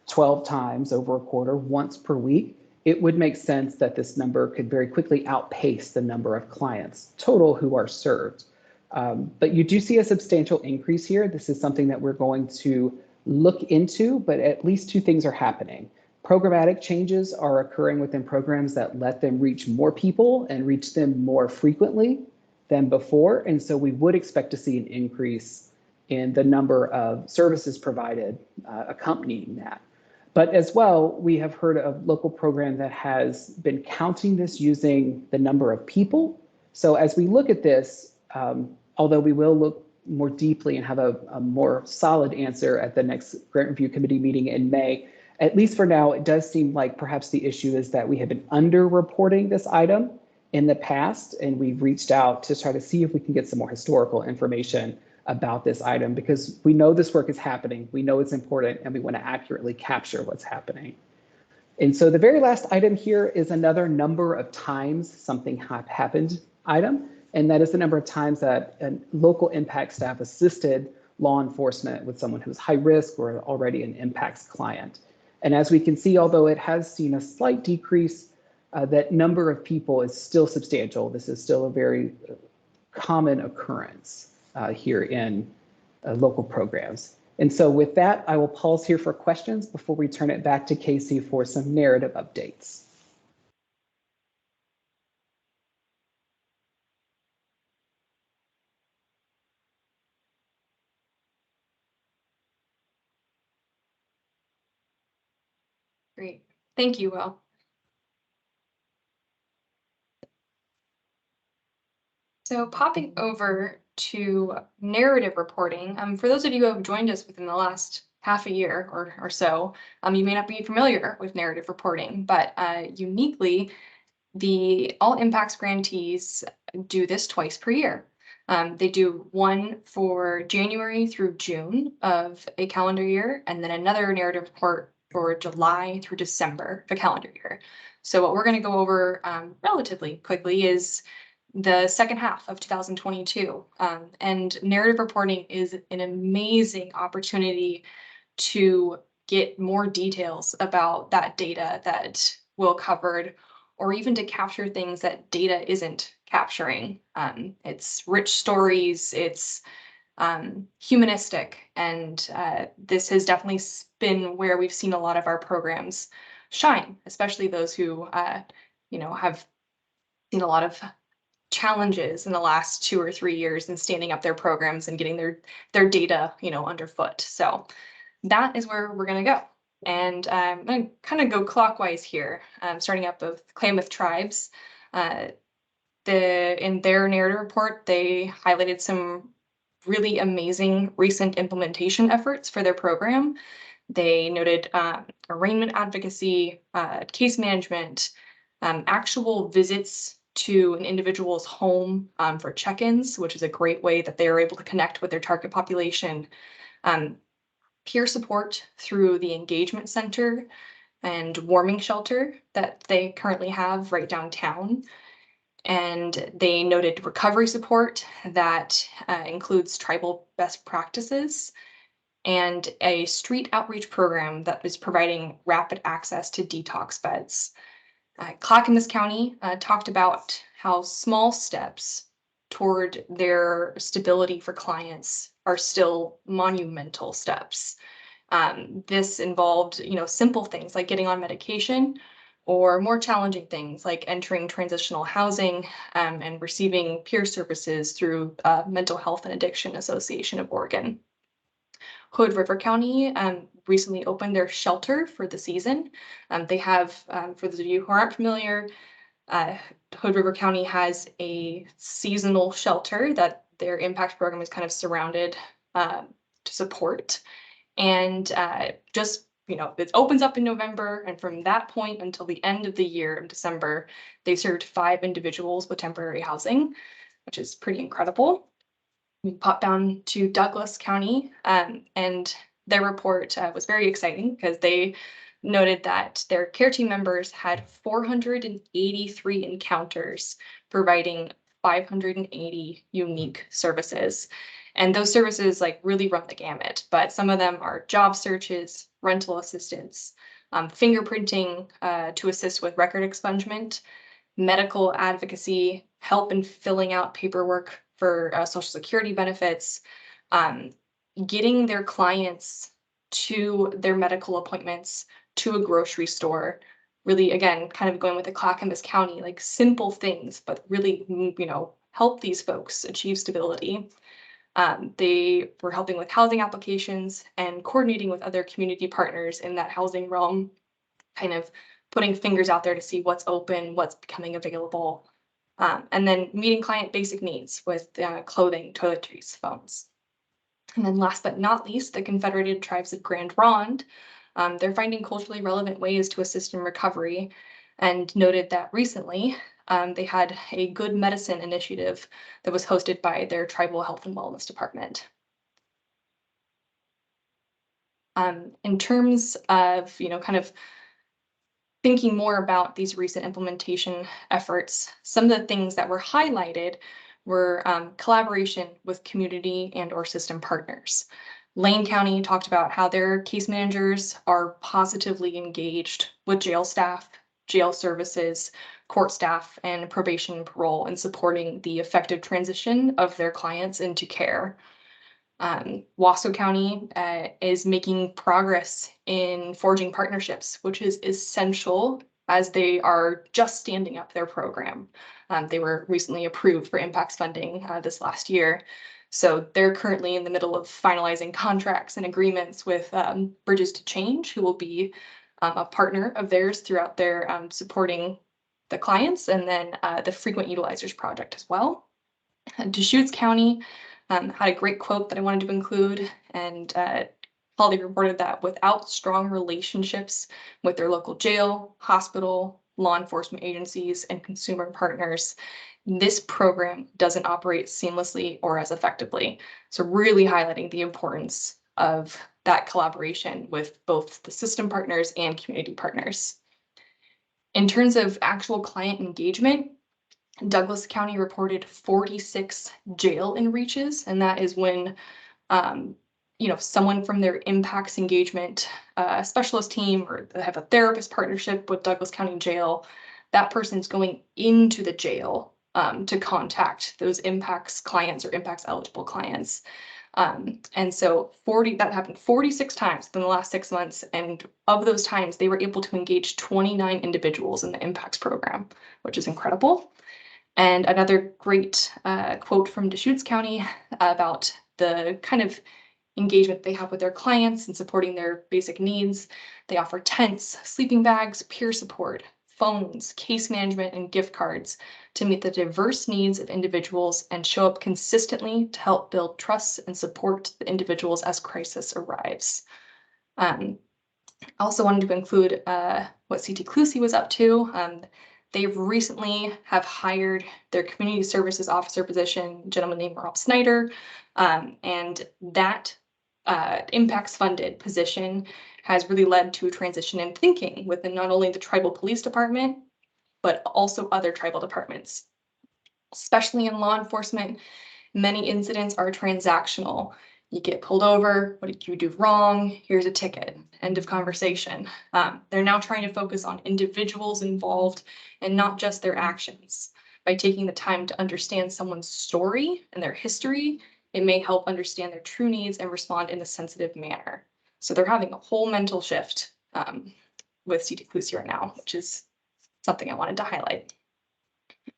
12 times over a quarter, once per week, it would make sense that this number could very quickly outpace the number of clients total who are served. But you do see a substantial increase here. This is something that we're going to look into, but at least two things are happening. Programmatic changes are occurring within programs that let them reach more people and reach them more frequently than before. And so we would expect to see an increase in the number of services provided accompanying that. But as well, we have heard of local program that has been counting this using the number of people. So as we look at this, although we will look more deeply and have a more solid answer at the next grant review committee meeting in May, at least for now, it does seem like perhaps the issue is that we have been underreporting this item in the past, and we've reached out to try to see if we can get some more historical information about this item, because we know this work is happening, we know it's important, and we want to accurately capture what's happening. And so the very last item here is another number of times something happened item, and that is the number of times that a local impact staff assisted law enforcement with someone who's high risk or already an impacts client. And as we can see, although it has seen a slight decrease, that number of people is still substantial. This is still a very common occurrence here in local programs. And so with that, I will pause here for questions before we turn it back to Casey for some narrative updates. Great. Thank you, Will. So popping over to narrative reporting, for those of you who have joined us within the last half a year or so, you may not be familiar with narrative reporting, but uniquely, the All Impacts grantees do this twice per year. They do one for January through June of a calendar year, and then another narrative report for July through December of a calendar year. So what we're going to go over relatively quickly is the second half of 2022. And narrative reporting is an amazing opportunity to get more details about that data that Will covered, or even to capture things that data isn't capturing. It's rich stories, it's humanistic, and this has definitely been where we've seen a lot of our programs shine, especially those who have seen a lot of challenges in the last 2 or 3 years in standing up their programs and getting their data, underfoot. So that is where we're going to go. And I'm going to kind of go clockwise here, starting up with Klamath Tribes. In their narrative report, they highlighted some really amazing recent implementation efforts for their program. They noted arraignment advocacy, case management, actual visits to an individual's home for check-ins, which is a great way that they are able to connect with their target population. Peer support through the engagement center and warming shelter that they currently have right downtown. And they noted recovery support that includes tribal best practices and a street outreach program that is providing rapid access to detox beds. Clackamas County talked about how small steps toward their stability for clients are still monumental steps. This involved, simple things like getting on medication, or more challenging things like entering transitional housing and receiving peer services through Mental Health and Addiction Association of Oregon. Hood River County recently opened their shelter for the season. They have, for those of you who aren't familiar, Hood River County has a seasonal shelter that their impact program is kind of surrounded to support. And it opens up in November, and from that point until the end of the year of December, they served 5 individuals with temporary housing, which is pretty incredible. We popped down to Douglas County, and their report was very exciting because they noted that their care team members had 483 encounters, providing 580 unique services. And those services really run the gamut, but some of them are job searches, rental assistance, fingerprinting to assist with record expungement, medical advocacy, help in filling out paperwork for Social Security benefits, getting their clients to their medical appointments, to a grocery store, really, again, kind of going with the Clackamas County, simple things, but really, help these folks achieve stability. They were helping with housing applications and coordinating with other community partners in that housing realm, kind of putting fingers out there to see what's open, what's becoming available, and then meeting client basic needs with clothing, toiletries, phones. And then last but not least, the Confederated Tribes of Grand Ronde. They're finding culturally relevant ways to assist in recovery, and noted that recently they had a Good Medicine initiative that was hosted by their Tribal Health and Wellness Department. In terms of, kind of thinking more about these recent implementation efforts, some of the things that were highlighted were collaboration with community and/or system partners. Lane County talked about how their case managers are positively engaged with jail staff, jail services, court staff, and probation and parole in supporting the effective transition of their clients into care. Wasco County is making progress in forging partnerships, which is essential as they are just standing up their program. They were recently approved for impacts funding this last year. So they're currently in the middle of finalizing contracts and agreements with Bridges to Change, who will be a partner of theirs throughout their supporting the clients, and then the Frequent Utilizers Project as well. Deschutes County had a great quote that I wanted to include, and Holly reported that without strong relationships with their local jail, hospital, law enforcement agencies, and consumer partners, this program doesn't operate seamlessly or as effectively. So really highlighting the importance of that collaboration with both the system partners and community partners. In terms of actual client engagement, Douglas County reported 46 jail in-reaches, and that is when someone from their impacts engagement specialist team, or they have a therapist partnership with Douglas County Jail, that person's going into the jail to contact those impacts clients or impacts eligible clients. And so that happened 46 times in the last 6 months. And of those times, they were able to engage 29 individuals in the impacts program, which is incredible. And another great quote from Deschutes County about the kind of engagement they have with their clients and supporting their basic needs. They offer tents, sleeping bags, peer support, phones, case management, and gift cards to meet the diverse needs of individuals and show up consistently to help build trust and support the individuals as crisis arrives. I also wanted to include what CT Clusie was up to. They recently have hired their community services officer position, a gentleman named Rob Snyder, and that impacts funded position has really led to a transition in thinking within not only the tribal police department, but also other tribal departments. Especially in law enforcement, many incidents are transactional. You get pulled over, what did you do wrong? Here's a ticket, end of conversation. They're now trying to focus on individuals involved and not just their actions. By taking the time to understand someone's story and their history, it may help understand their true needs and respond in a sensitive manner. So they're having a whole mental shift with CT Clusie right now, which is something I wanted to highlight.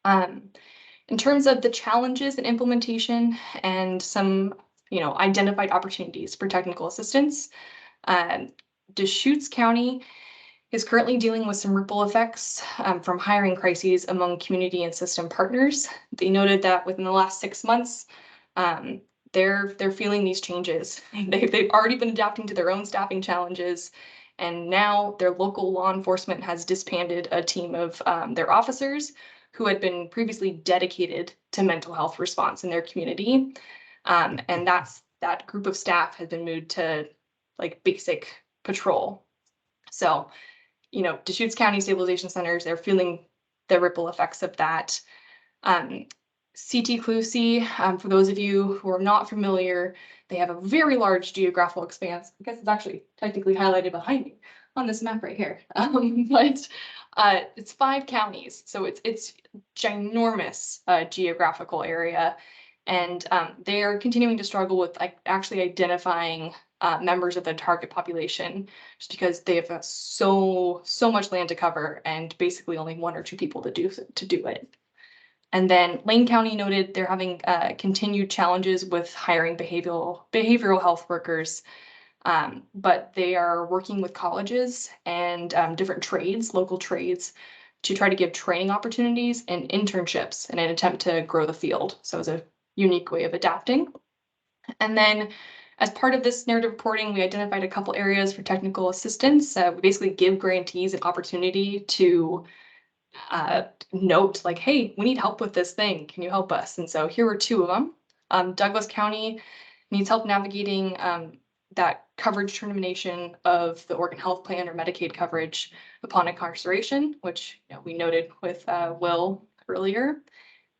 In terms of the challenges in implementation and some identified opportunities for technical assistance, Deschutes County is currently dealing with some ripple effects from hiring crises among community and system partners. They noted that within the last 6 months, they're feeling these changes. They've already been adapting to their own staffing challenges, and now their local law enforcement has disbanded a team of their officers who had been previously dedicated to mental health response in their community. And that group of staff has been moved to like basic patrol. So, Deschutes County Stabilization Centers, they're feeling the ripple effects of that. CT Clusie, for those of you who are not familiar, they have a very large geographical expanse. I guess it's actually technically highlighted behind me on this map right here. But it's 5 counties, so it's ginormous geographical area. And they are continuing to struggle with actually identifying members of the target population, just because they have so much land to cover and basically only 1 or 2 people to do it. And then Lane County noted they're having continued challenges with hiring behavioral health workers, but they are working with colleges and different trades, local trades, to try to give training opportunities and internships in an attempt to grow the field. So it's a unique way of adapting. And then as part of this narrative reporting, we identified a couple areas for technical assistance. We basically give grantees an opportunity to note like, hey, we need help with this thing. Can you help us? And so here were 2 of them. Douglas County needs help navigating that coverage termination of the Oregon Health Plan or Medicaid coverage upon incarceration, which we noted with Will earlier.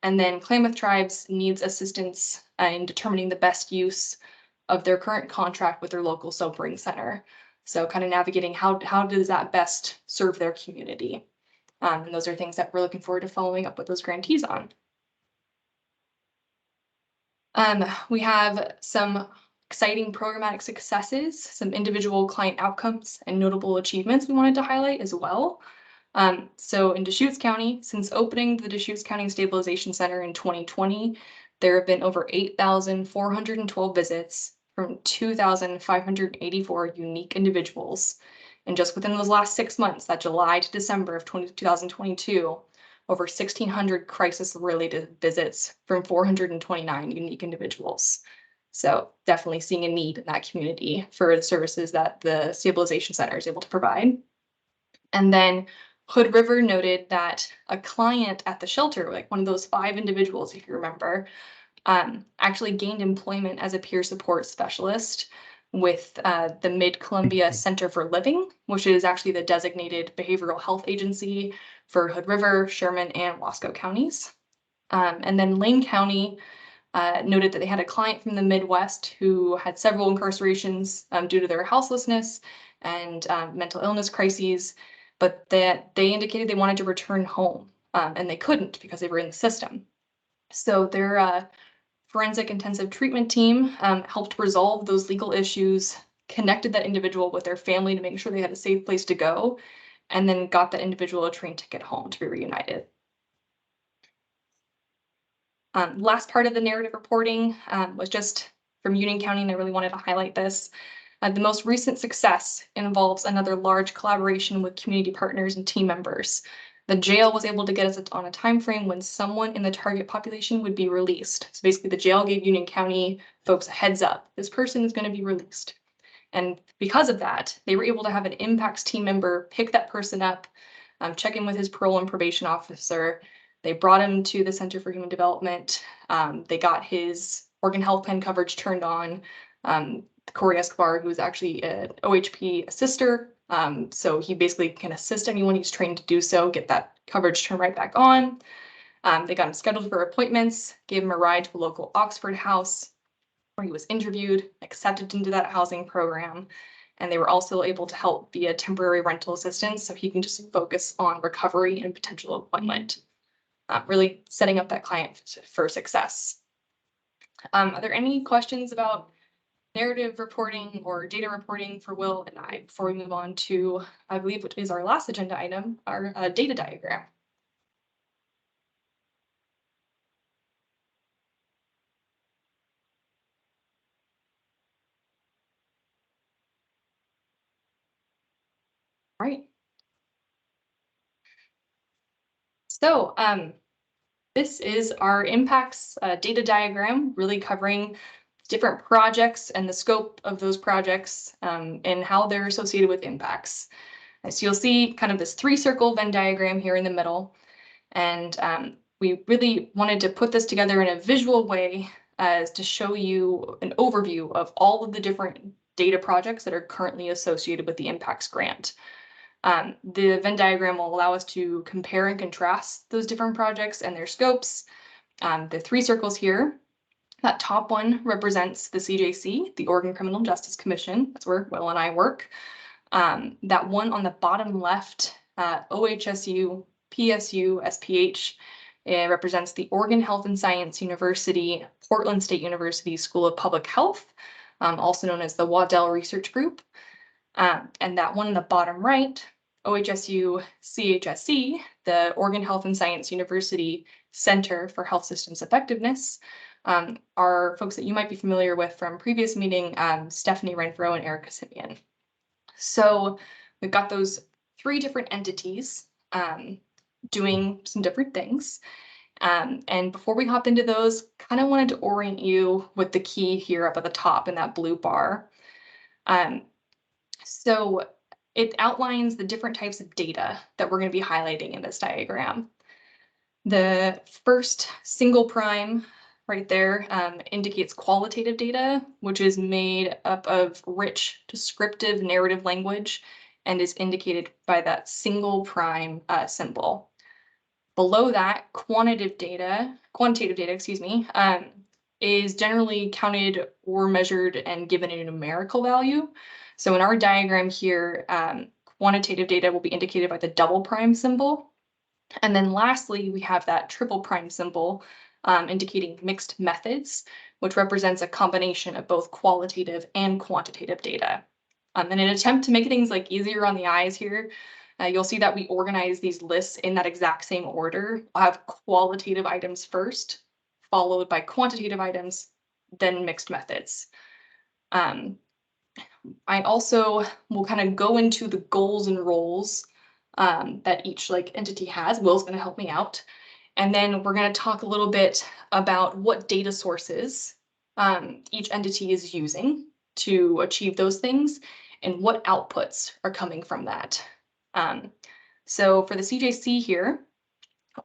And then Klamath Tribes needs assistance in determining the best use of their current contract with their local sobering center. So kind of navigating how does that best serve their community. And those are things that we're looking forward to following up with those grantees on. We have some exciting programmatic successes, some individual client outcomes, and notable achievements we wanted to highlight as well. So in Deschutes County, since opening the Deschutes County Stabilization Center in 2020, there have been over 8,412 visits from 2,584 unique individuals. And just within those last 6 months, that July to December of 2022, over 1,600 crisis-related visits from 429 unique individuals. So definitely seeing a need in that community for the services that the Stabilization Center is able to provide. And then Hood River noted that a client at the shelter, like one of those 5 individuals, if you remember, actually gained employment as a peer support specialist with the Mid-Columbia Center for Living, which is actually the designated behavioral health agency for Hood River, Sherman, and Wasco counties. And then Lane County noted that they had a client from the Midwest who had several incarcerations due to their houselessness and mental illness crises, but that they indicated they wanted to return home and they couldn't because they were in the system. So their forensic intensive treatment team helped resolve those legal issues, connected that individual with their family to make sure they had a safe place to go, and then got that individual a train ticket home to be reunited. Last part of the narrative reporting was just from Union County, and I really wanted to highlight this. The most recent success involves another large collaboration with community partners and team members. The jail was able to get us on a time frame when someone in the target population would be released. So basically the jail gave Union County folks a heads up. This person is going to be released. And because of that, they were able to have an impacts team member pick that person up, check in with his parole and probation officer. They brought him to the Center for Human Development. They got his organ health plan coverage turned on. Corey Escobar, who is actually an OHP assister, so he basically can assist anyone who's trained to do so, get that coverage turned right back on. They got him scheduled for appointments, gave him a ride to a local Oxford house where he was interviewed, accepted into that housing program, and they were also able to help via temporary rental assistance so he can just focus on recovery and potential employment, really setting up that client for success. Are there any questions about narrative reporting or data reporting for Will and I before we move on to, I believe, what is our last agenda item, our data diagram? All right. So this is our impacts data diagram, really covering different projects and the scope of those projects and how they're associated with impacts. So you'll see kind of this 3-circle Venn diagram here in the middle. And we really wanted to put this together in a visual way as to show you an overview of all of the different data projects that are currently associated with the impacts grant. The Venn diagram will allow us to compare and contrast those different projects and their scopes. The 3 circles here, that top one represents the CJC, the Oregon Criminal Justice Commission. That's where Will and I work. That one on the bottom left, OHSU, PSU, SPH, it represents the Oregon Health and Science University, Portland State University School of Public Health, also known as the Waddell Research Group. And that one in the bottom right, OHSU CHSC, the Oregon Health and Science University Center for Health Systems Effectiveness, are folks that you might be familiar with from previous meeting, Stephanie Renfro and Erica Simeon. So we've got those 3 different entities doing some different things. And before we hop into those, kind of wanted to orient you with the key here up at the top in that blue bar. So it outlines the different types of data that we're going to be highlighting in this diagram. The first single prime right there indicates qualitative data, which is made up of rich descriptive narrative language and is indicated by that single prime symbol. Below that, quantitative data, is generally counted or measured and given a numerical value. So in our diagram here, quantitative data will be indicated by the double prime symbol. And then lastly, we have that triple prime symbol indicating mixed methods, which represents a combination of both qualitative and quantitative data. In an attempt to make things like easier on the eyes here, you'll see that we organize these lists in that exact same order. I'll have qualitative items first, followed by quantitative items, then mixed methods. I also will kind of go into the goals and roles that each entity has. Will's going to help me out. And then we're going to talk a little bit about what data sources each entity is using to achieve those things and what outputs are coming from that. So for the CJC here,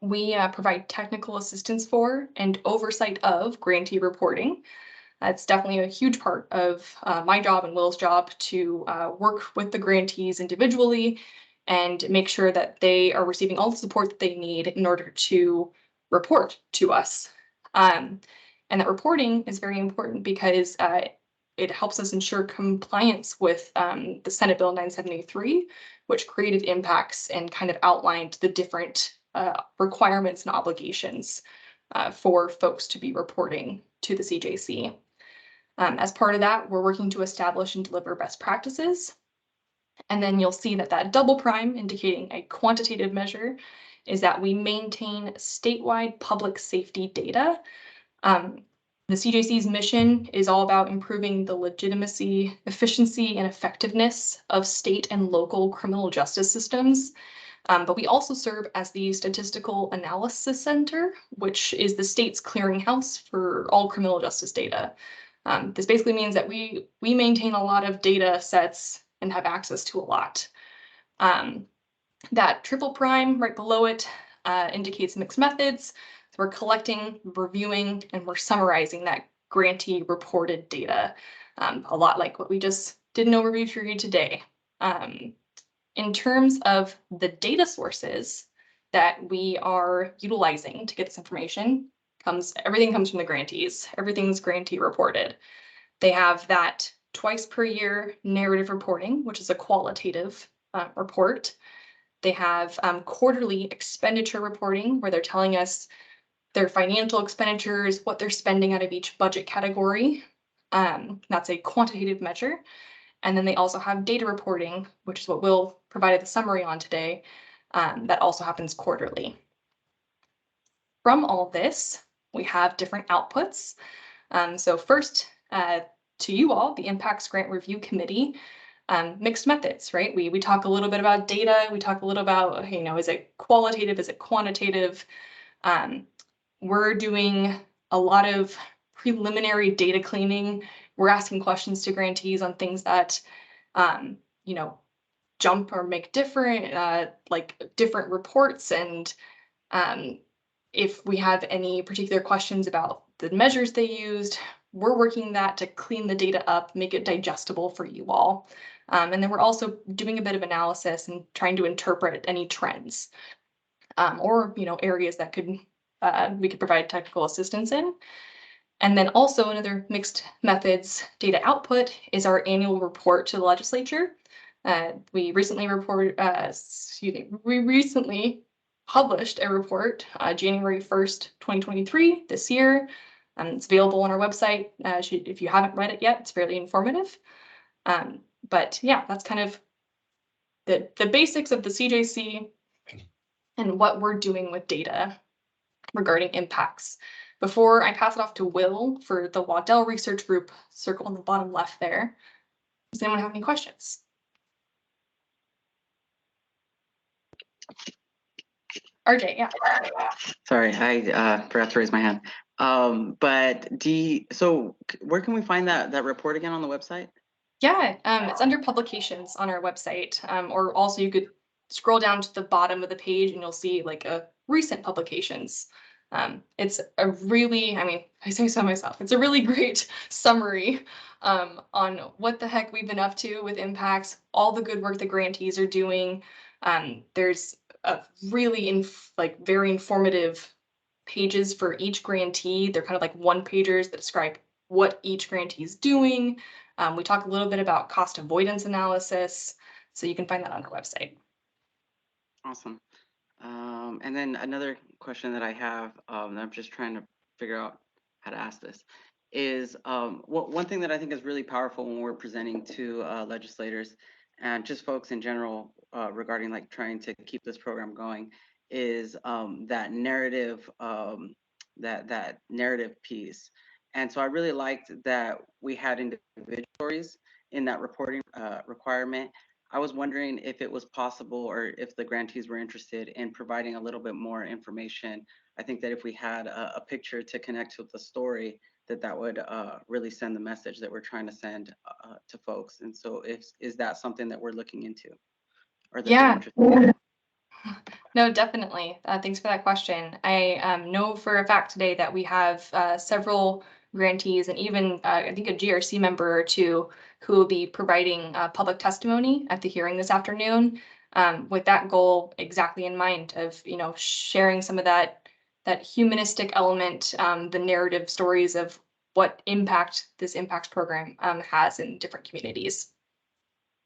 we provide technical assistance for and oversight of grantee reporting. It's definitely a huge part of my job and Will's job to work with the grantees individually and make sure that they are receiving all the support that they need in order to report to us. And that reporting is very important because it helps us ensure compliance with the Senate Bill 973, which created impacts and kind of outlined the different requirements and obligations for folks to be reporting to the CJC. As part of that, we're working to establish and deliver best practices. And then you'll see that that double prime, indicating a quantitative measure, is that we maintain statewide public safety data. The CJC's mission is all about improving the legitimacy, efficiency, and effectiveness of state and local criminal justice systems. But we also serve as the Statistical Analysis Center, which is the state's clearinghouse for all criminal justice data. This basically means that we maintain a lot of data sets and have access to a lot. That triple prime right below it indicates mixed methods. So we're collecting, reviewing, and we're summarizing that grantee reported data, a lot like what we just did an overview for you today. In terms of the data sources that we are utilizing to get this information, everything comes from the grantees. Everything's grantee reported. They have that twice per year narrative reporting, which is a qualitative report. They have quarterly expenditure reporting, where they're telling us their financial expenditures, what they're spending out of each budget category. That's a quantitative measure. And then they also have data reporting, which is what Will provided the summary on today. That also happens quarterly. From all this, we have different outputs. So first, to you all, the Impacts Grant Review Committee, mixed methods, right? We talk a little bit about data. We talk a little about, is it qualitative? Is it quantitative? We're doing a lot of preliminary data cleaning. We're asking questions to grantees on things that, jump or make different, like different reports. And if we have any particular questions about the measures they used, we're working that to clean the data up, make it digestible for you all. And then we're also doing a bit of analysis and trying to interpret any trends or areas that we could provide technical assistance in. And then also another mixed methods data output is our annual report to the legislature. We recently published a report January 1st, 2023, this year. It's available on our website. If you haven't read it yet, it's fairly informative. But yeah, that's kind of the basics of the CJC and what we're doing with data regarding impacts. Before I pass it off to Will for the Waddell Research Group, circle on the bottom left there, does anyone have any questions? RJ, yeah. Sorry, I forgot to raise my hand. But so where can we find that report again on the website? Yeah, it's under publications on our website, or also you could scroll down to the bottom of the page and you'll see like a recent publications. It's a really, I say so myself, it's a really great summary on what the heck we've been up to with impacts, all the good work the grantees are doing. There's a really very informative pages for each grantee. They're kind of like one-pagers that describe what each grantee is doing. We talk a little bit about cost avoidance analysis, so you can find that on our website. Awesome. And then another question that I have, I'm just trying to figure out how to ask this, is one thing that I think is really powerful when we're presenting to legislators and just folks in general regarding like trying to keep this program going is that narrative, that narrative piece. And so I really liked that we had individual stories in that reporting requirement. I was wondering if it was possible or if the grantees were interested in providing a little bit more information. I think that if we had a picture to connect with the story, that would really send the message that we're trying to send to folks. And so is that something that we're looking into? Or that they're Yeah. interested in? No, definitely. Thanks for that question. I know for a fact today that we have several grantees and even I think a GRC member or two who will be providing public testimony at the hearing this afternoon, with that goal exactly in mind of, you know, sharing some of that humanistic element, the narrative stories of what impact this impacts program has in different communities.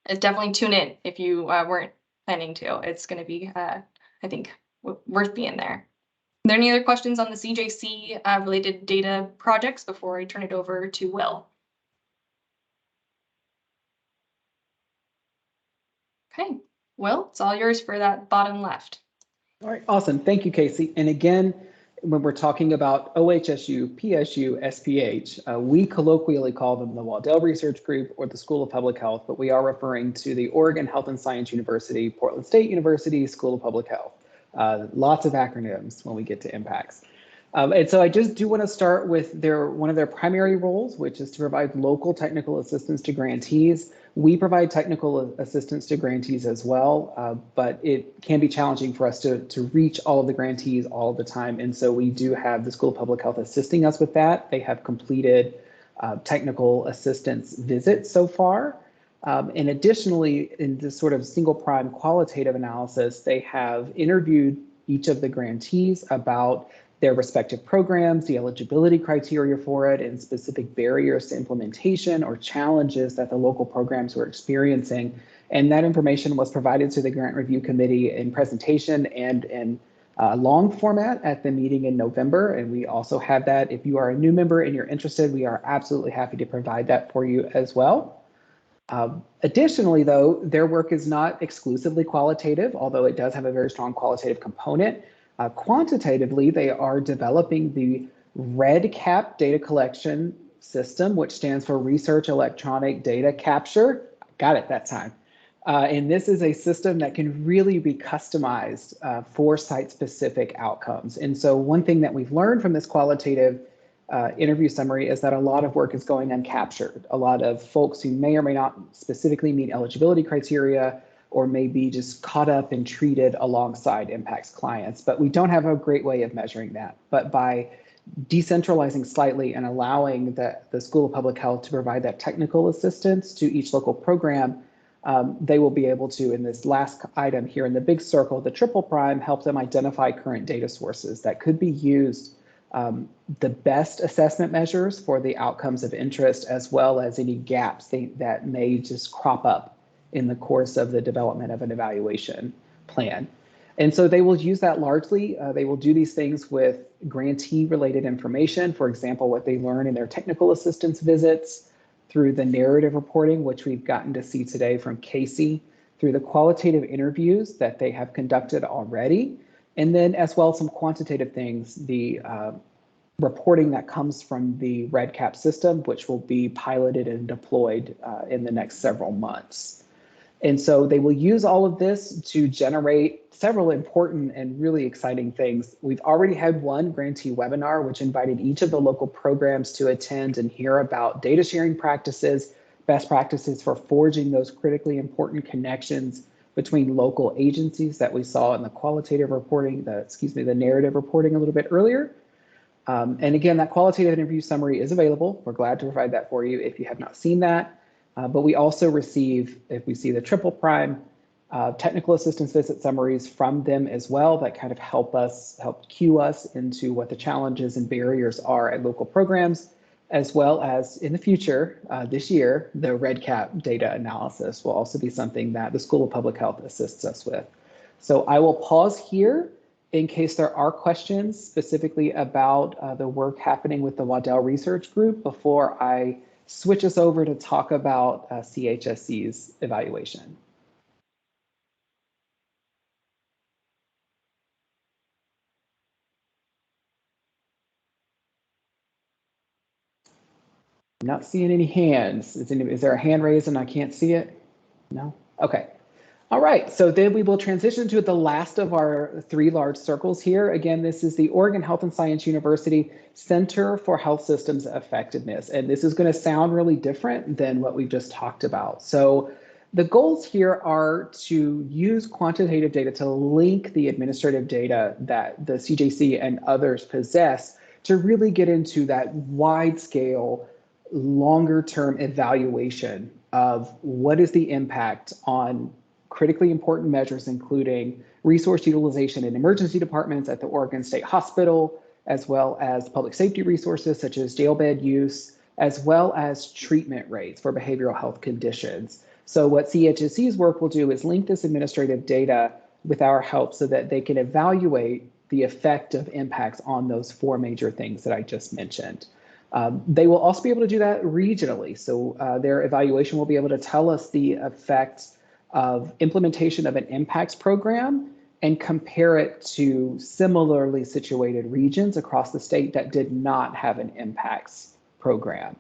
Definitely tune in if you weren't planning to. It's going to be, I think, worth being there. Are there any other questions on the CJC related data projects before I turn it over to Will? Okay, Will, it's all yours for that bottom left. All right, awesome. Thank you, Casey. And again, when we're talking about OHSU, PSU, SPH, we colloquially call them the Waddell Research Group or the School of Public Health, but we are referring to the Oregon Health and Science University, Portland State University School of Public Health. Lots of acronyms when we get to impacts. And so I just do want to start with one of their primary roles, which is to provide local technical assistance to grantees. We provide technical assistance to grantees as well, but it can be challenging for us to reach all of the grantees all the time. And so we do have the School of Public Health assisting us with that. They have completed technical assistance visits so far. And additionally, in this sort of single prime qualitative analysis, they have interviewed each of the grantees about their respective programs, the eligibility criteria for it, and specific barriers to implementation or challenges that the local programs were experiencing. And that information was provided to the Grant Review Committee in presentation and in long format at the meeting in November. And we also have that. If you are a new member and you're interested, we are absolutely happy to provide that for you as well. Additionally, though, their work is not exclusively qualitative, although it does have a very strong qualitative component. Quantitatively, they are developing the REDCap data collection system, which stands for Research Electronic Data Capture. Got it that time. And this is a system that can really be customized for site-specific outcomes. And so one thing that we've learned from this qualitative interview summary is that a lot of work is going uncaptured. A lot of folks who may or may not specifically meet eligibility criteria or may be just caught up and treated alongside impacts clients. But we don't have a great way of measuring that. But by decentralizing slightly and allowing the School of Public Health to provide that technical assistance to each local program, they will be able to, in this last item here in the big circle, the triple prime, help them identify current data sources that could be used, the best assessment measures for the outcomes of interest, as well as any gaps that may just crop up in the course of the development of an evaluation plan. And so they will use that largely. They will do these things with grantee related information. For example, what they learn in their technical assistance visits, through the narrative reporting, which we've gotten to see today from Casey, through the qualitative interviews that they have conducted already, and then as well some quantitative things, the reporting that comes from the REDCap system, which will be piloted and deployed in the next several months. And so they will use all of this to generate several important and really exciting things. We've already had one grantee webinar, which invited each of the local programs to attend and hear about data sharing practices, best practices for forging those critically important connections between local agencies that we saw in the qualitative reporting, the narrative reporting a little bit earlier. And again, that qualitative interview summary is available. We're glad to provide that for you if you have not seen that. But we also receive, if we see the triple prime, technical assistance visit summaries from them as well that kind of help cue us into what the challenges and barriers are at local programs, as well as in the future, this year, the REDCap data analysis will also be something that the School of Public Health assists us with. So I will pause here in case there are questions specifically about the work happening with the Waddell Research Group before I switch us over to talk about CHSC's evaluation. I'm not seeing any hands. Is there a hand raised and I can't see it? No? Okay. All right, so then we will transition to the last of our 3 large circles here. Again, this is the Oregon Health and Science University Center for Health Systems Effectiveness. And this is going to sound really different than what we've just talked about. So the goals here are to use quantitative data to link the administrative data that the CJC and others possess to really get into that wide scale, longer term evaluation of what is the impact on critically important measures, including resource utilization in emergency departments at the Oregon State Hospital, as well as public safety resources such as jail bed use, as well as treatment rates for behavioral health conditions. So what CHSC's work will do is link this administrative data with our help so that they can evaluate the effect of impacts on those 4 major things that I just mentioned. They will also be able to do that regionally. So their evaluation will be able to tell us the effect of implementation of an impacts program and compare it to similarly situated regions across the state that did not have an impacts program.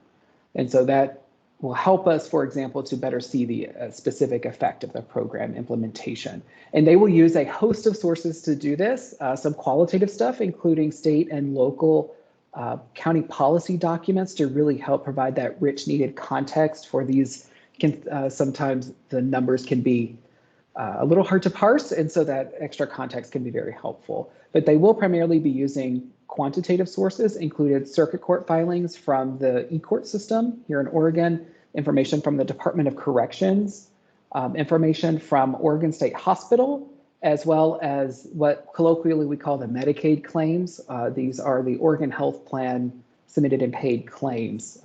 And so that will help us, for example, to better see the specific effect of the program implementation. And they will use a host of sources to do this, some qualitative stuff, including state and local county policy documents to really help provide that rich needed context for these. Sometimes the numbers can be a little hard to parse, and so that extra context can be very helpful. But they will primarily be using quantitative sources, included circuit court filings from the e-court system here in Oregon, information from the Department of Corrections, information from Oregon State Hospital, as well as what colloquially we call the Medicaid claims. These are the Oregon Health Plan submitted and paid claims.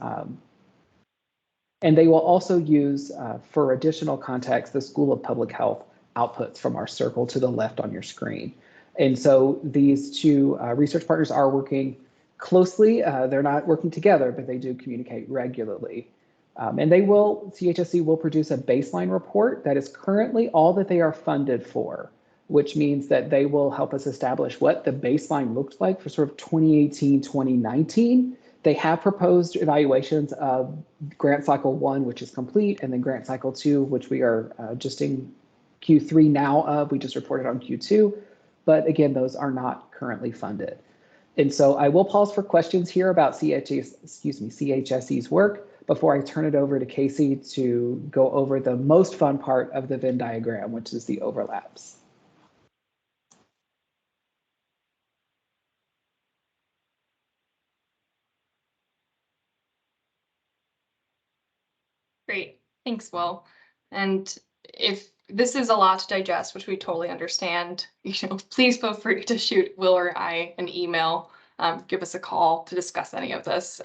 And they will also use, for additional context, the School of Public Health outputs from our circle to the left on your screen. And so these 2 research partners are working closely. They're not working together, but they do communicate regularly. And CHSC will produce a baseline report that is currently all that they are funded for, which means that they will help us establish what the baseline looks like for sort of 2018, 2019. They have proposed evaluations of grant cycle 1, which is complete, and then grant cycle 2, which we are just in Q3 now of. We just reported on Q2, but again, those are not currently funded. And so I will pause for questions here about CHSC's work before I turn it over to Casey to go over the most fun part of the Venn diagram, which is the overlaps. Great, thanks, Will. And if this is a lot to digest, which we totally understand, please feel free to shoot Will or I an email, give us a call to discuss any of this.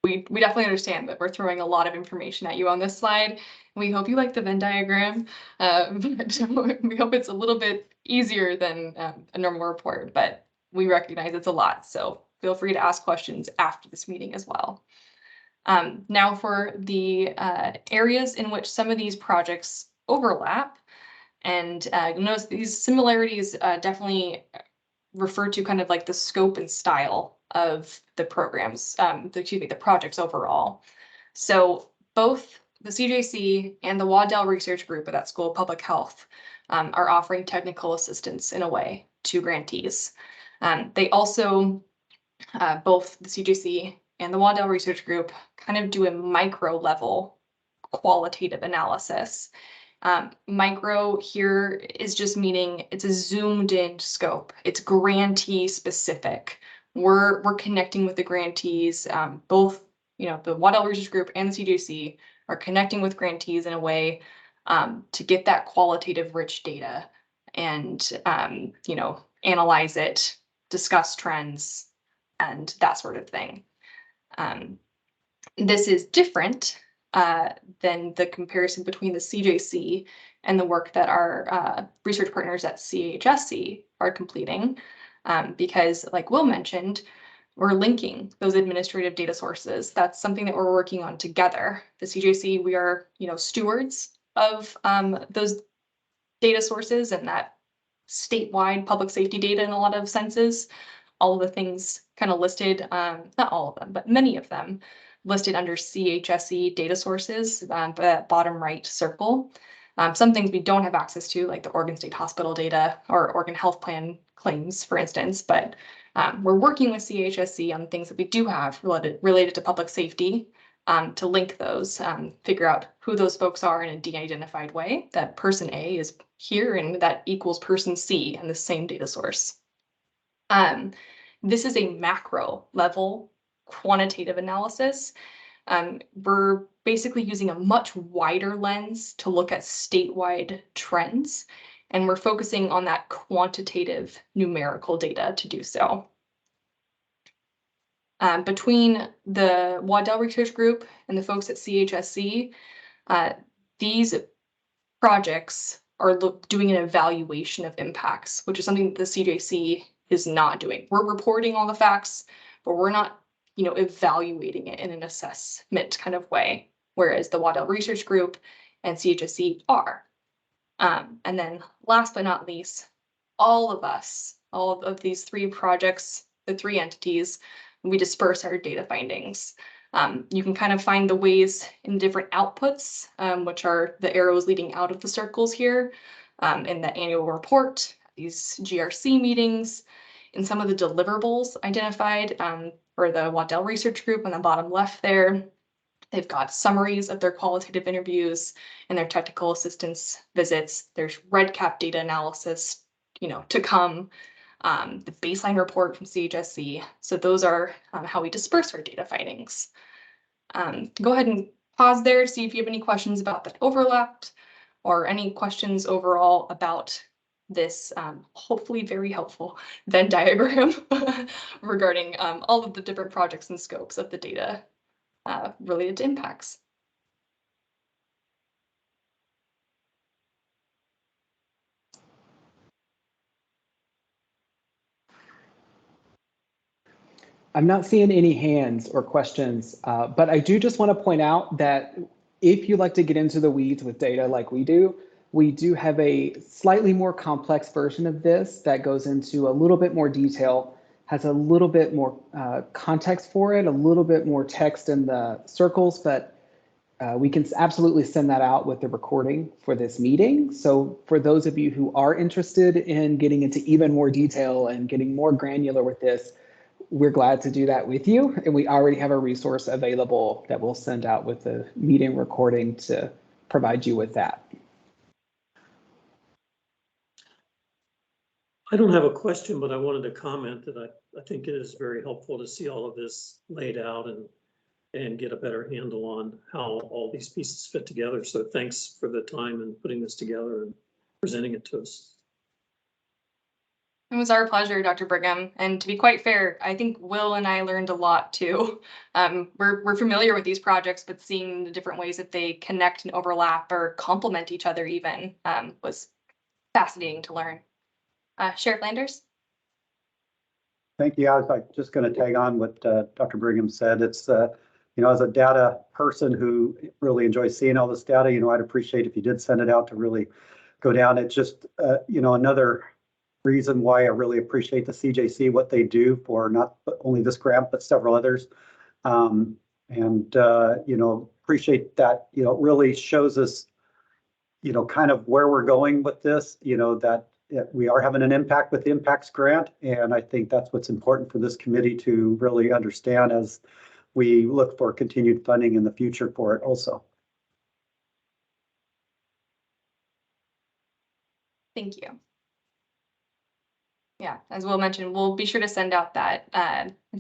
We definitely understand that we're throwing a lot of information at you on this slide. We hope you like the Venn diagram. We hope it's a little bit easier than a normal report, but we recognize it's a lot. So feel free to ask questions after this meeting as well. Now for the areas in which some of these projects overlap, and you'll notice these similarities definitely refer to kind of like the scope and style of the programs, the projects overall. So both the CJC and the Waddell Research Group at that School of Public Health are offering technical assistance in a way to grantees. They also, both the CJC and the Waddell Research Group kind of do a micro level qualitative analysis. Micro here is just meaning it's a zoomed in scope. It's grantee specific. We're connecting with the grantees. Both, the Waddell Research Group and the CJC are connecting with grantees in a way to get that qualitative rich data and, analyze it, discuss trends, and that sort of thing. This is different than the comparison between the CJC and the work that our research partners at CHSC are completing. Because like Will mentioned, we're linking those administrative data sources. That's something that we're working on together. The CJC, we are, stewards of those data sources and that statewide public safety data in a lot of senses. All of the things kind of listed, not all of them, but many of them listed under CHSE data sources, the bottom right circle. Some things we don't have access to, like the Oregon State Hospital data or Oregon Health Plan claims, for instance, but we're working with CHSE on things that we do have related to public safety to link those, figure out who those folks are in a de-identified way, that person A is here and that equals person C in the same data source. This is a macro level quantitative analysis. We're basically using a much wider lens to look at statewide trends, and we're focusing on that quantitative numerical data to do so. Between the Waddell Research Group and the folks at CHSC, these projects are doing an evaluation of impacts, which is something that the CJC is not doing. We're reporting all the facts, but we're not, evaluating it in an assessment kind of way, whereas the Waddell Research Group and CHSC are. And then last but not least, all of these three projects, the three entities, we disperse our data findings. You can kind of find the ways in different outputs, which are the arrows leading out of the circles here, in the annual report, these GRC meetings, in some of the deliverables identified for the Waddell Research Group on the bottom left there. They've got summaries of their qualitative interviews and their technical assistance visits. There's REDCap data analysis, to come. The baseline report from CHSC. So those are how we disperse our data findings. Go ahead and pause there, see if you have any questions about that overlap or any questions overall about this hopefully very helpful Venn diagram regarding all of the different projects and scopes of the data related to impacts. I'm not seeing any hands or questions, but I do just want to point out that if you like to get into the weeds with data like we do have a slightly more complex version of this that goes into a little bit more detail, has a little bit more context for it, a little bit more text in the circles, but we can absolutely send that out with the recording for this meeting. So for those of you who are interested in getting into even more detail and getting more granular with this, we're glad to do that with you. And we already have a resource available that we'll send out with the meeting recording to provide you with that. I don't have a question, but I wanted to comment that I think it is very helpful to see all of this laid out and get a better handle on how all these pieces fit together. So thanks for the time and putting this together and presenting it to us. It was our pleasure, Dr. Brigham. And to be quite fair, I think Will and I learned a lot too. We're familiar with these projects, but seeing the different ways that they connect and overlap or complement each other even was fascinating to learn. Sheriff Landers? Thank you. I was just going to tag on what Dr. Brigham said. It's, as a data person who really enjoys seeing all this data, I'd appreciate if you did send it out to really go down. It's just, another reason why I really appreciate the CJC, what they do for not only this grant, but several others. Appreciate that, it really shows us, kind of where we're going with this, that we are having an impact with the Impacts Grant. And I think that's what's important for this committee to really understand as we look for continued funding in the future for it also. Thank you. Yeah, as Will mentioned, we'll be sure to send out that.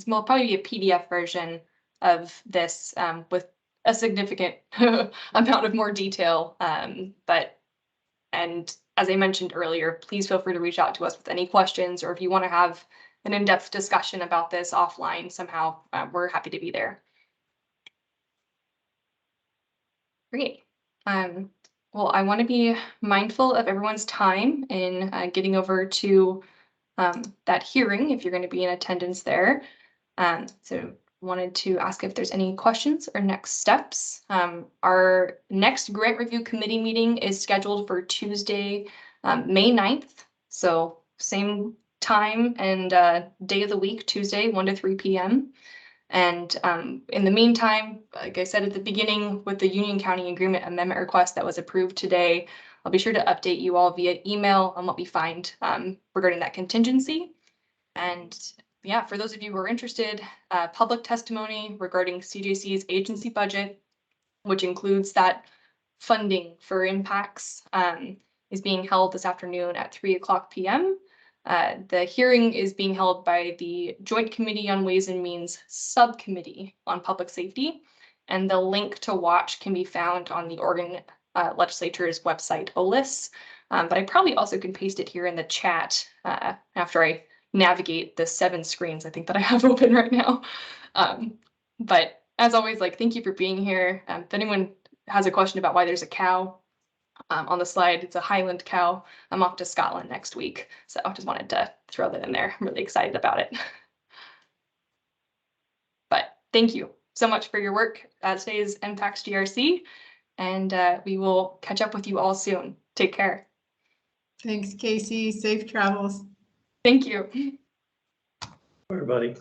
Will probably be a PDF version of this with a significant amount of more detail. And as I mentioned earlier, please feel free to reach out to us with any questions, or if you want to have an in-depth discussion about this offline somehow, we're happy to be there. Great. Well, I want to be mindful of everyone's time in getting over to that hearing if you're going to be in attendance there. So wanted to ask if there's any questions or next steps. Our next grant review committee meeting is scheduled for Tuesday, May 9th. So same time and day of the week, Tuesday, 1 to 3 p.m. And in the meantime, like I said at the beginning, with the Union County Agreement Amendment request that was approved today, I'll be sure to update you all via email on what we find regarding that contingency. And yeah, for those of you who are interested, public testimony regarding CJC's agency budget, which includes that funding for impacts, is being held this afternoon at 3:00 p.m. The hearing is being held by the Joint Committee on Ways and Means Subcommittee on Public Safety, and the link to watch can be found on the Oregon Legislature's website, OLIS. But I probably also can paste it here in the chat after I navigate the 7 screens I think that I have open right now. But as always, like, thank you for being here. If anyone has a question about why there's a cow on the slide, it's a Highland cow. I'm off to Scotland next week, so I just wanted to throw that in there. I'm really excited about it. But thank you so much for your work at today's MPACS GRC, and we will catch up with you all soon. Take care. Thanks, Casey. Safe travels. Thank you. Everybody.